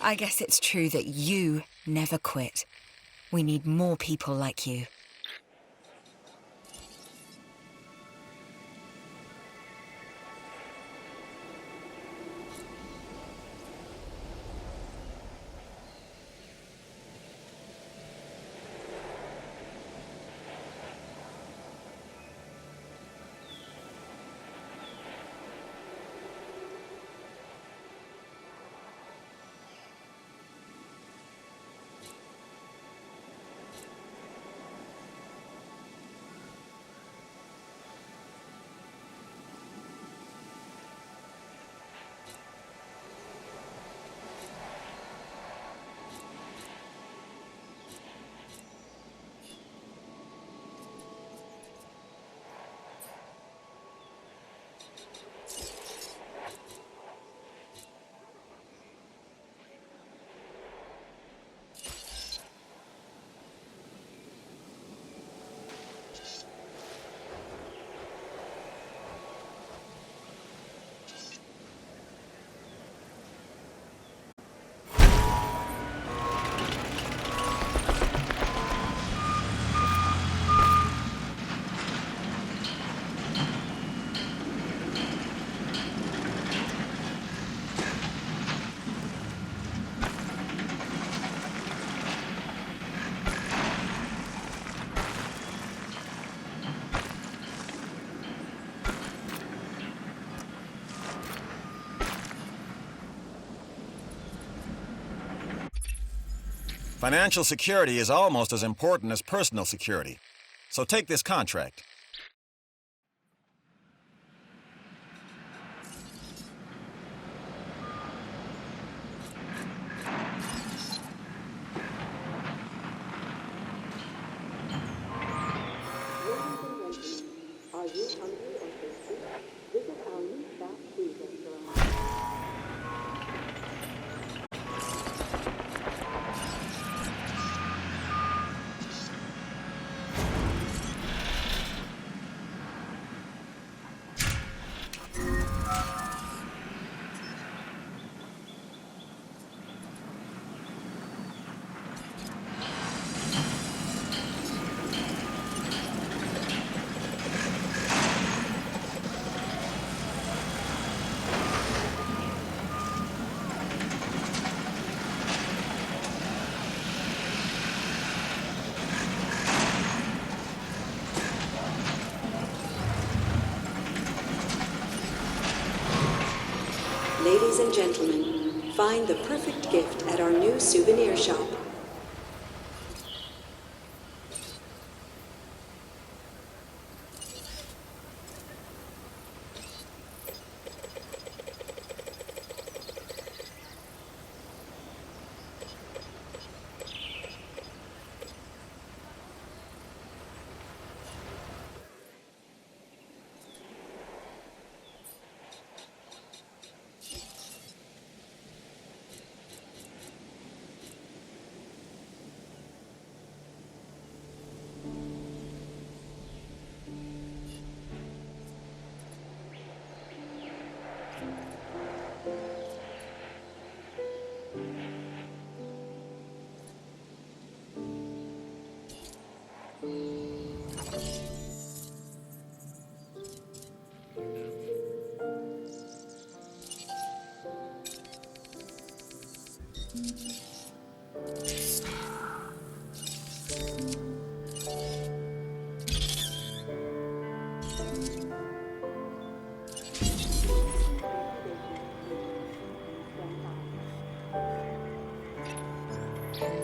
I guess it's true that you never quit. We need more people like you. Financial security is almost as important as personal security. So take this contract. Are you hungry or thirsty? Visit our new fast food restaurant. Ladies and gentlemen, find the perfect gift at our new souvenir shop.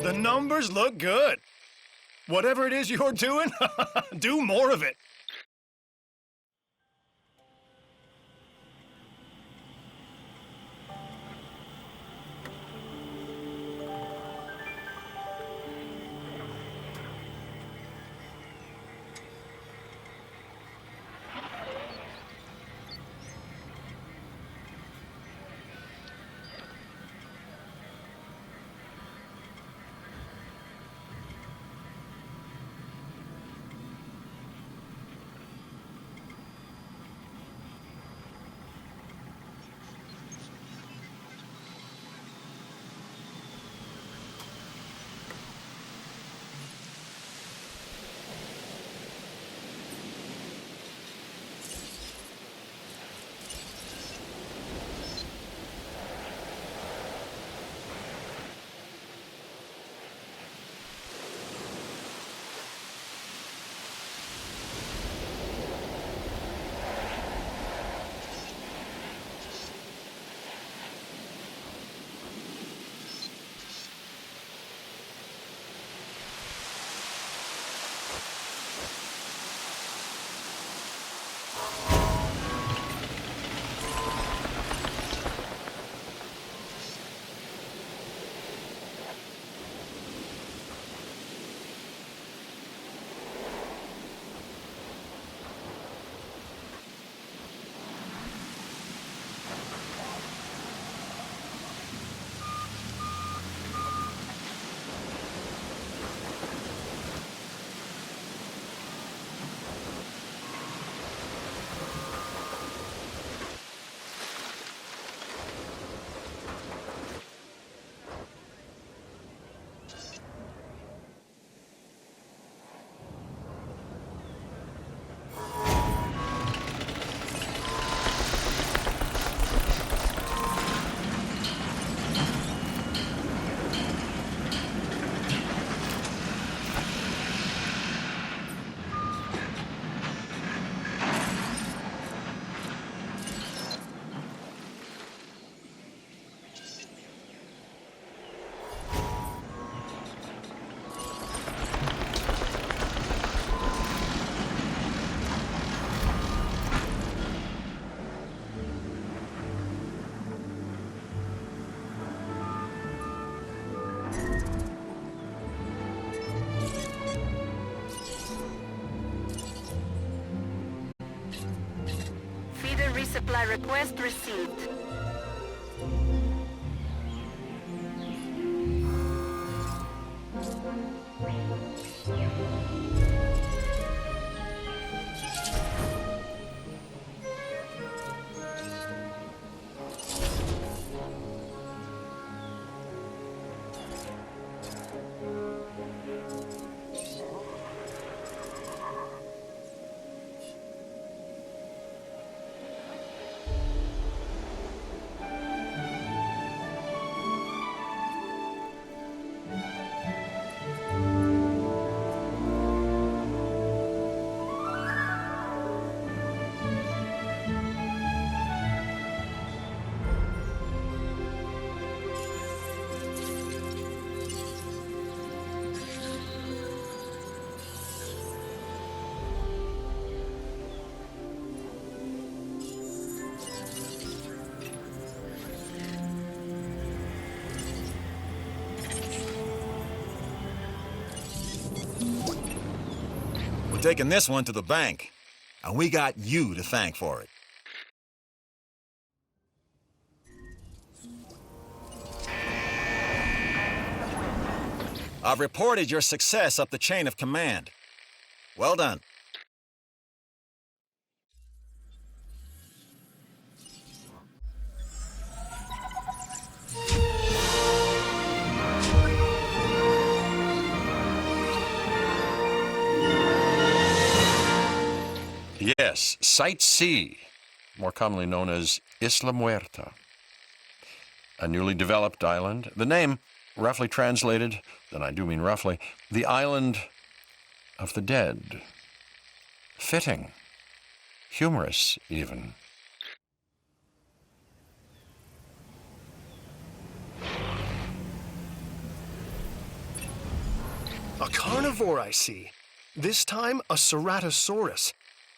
The numbers look good. Whatever it is you're doing, do more of it. Resupply request received. We're taking this one to the bank, and we got you to thank for it. I've reported your success up the chain of command. Well done. Yes, Site C, more commonly known as Isla Muerta, a newly developed island. The name, roughly translated, and I do mean roughly, the Island of the Dead. Fitting. Humorous, even. A carnivore, I see. This time, a ceratosaurus.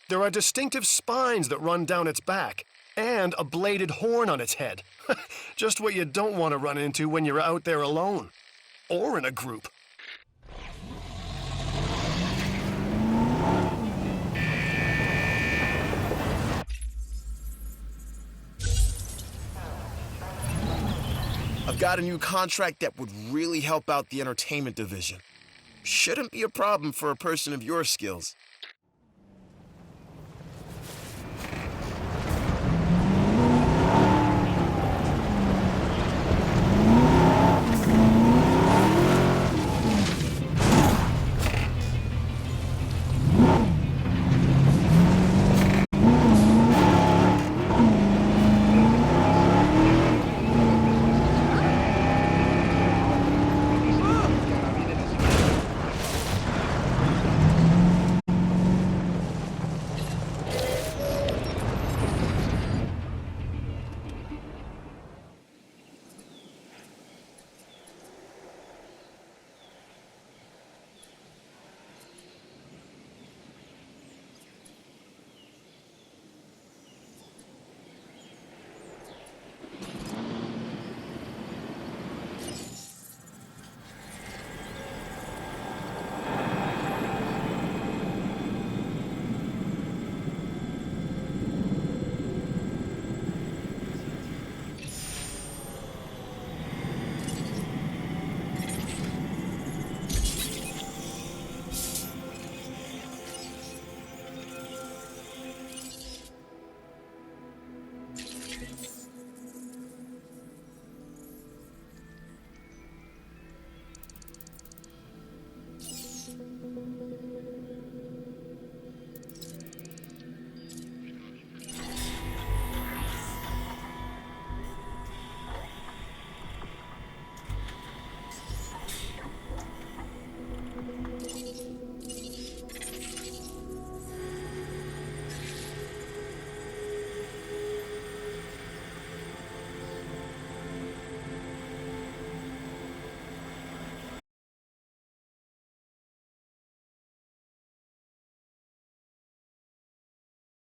There are distinctive spines that run down its back, and a bladed horn on its head. Just what you don't want to run into when you're out there alone. Or in a group. I've got a new contract that would really help out the entertainment division. Shouldn't be a problem for a person of your skills.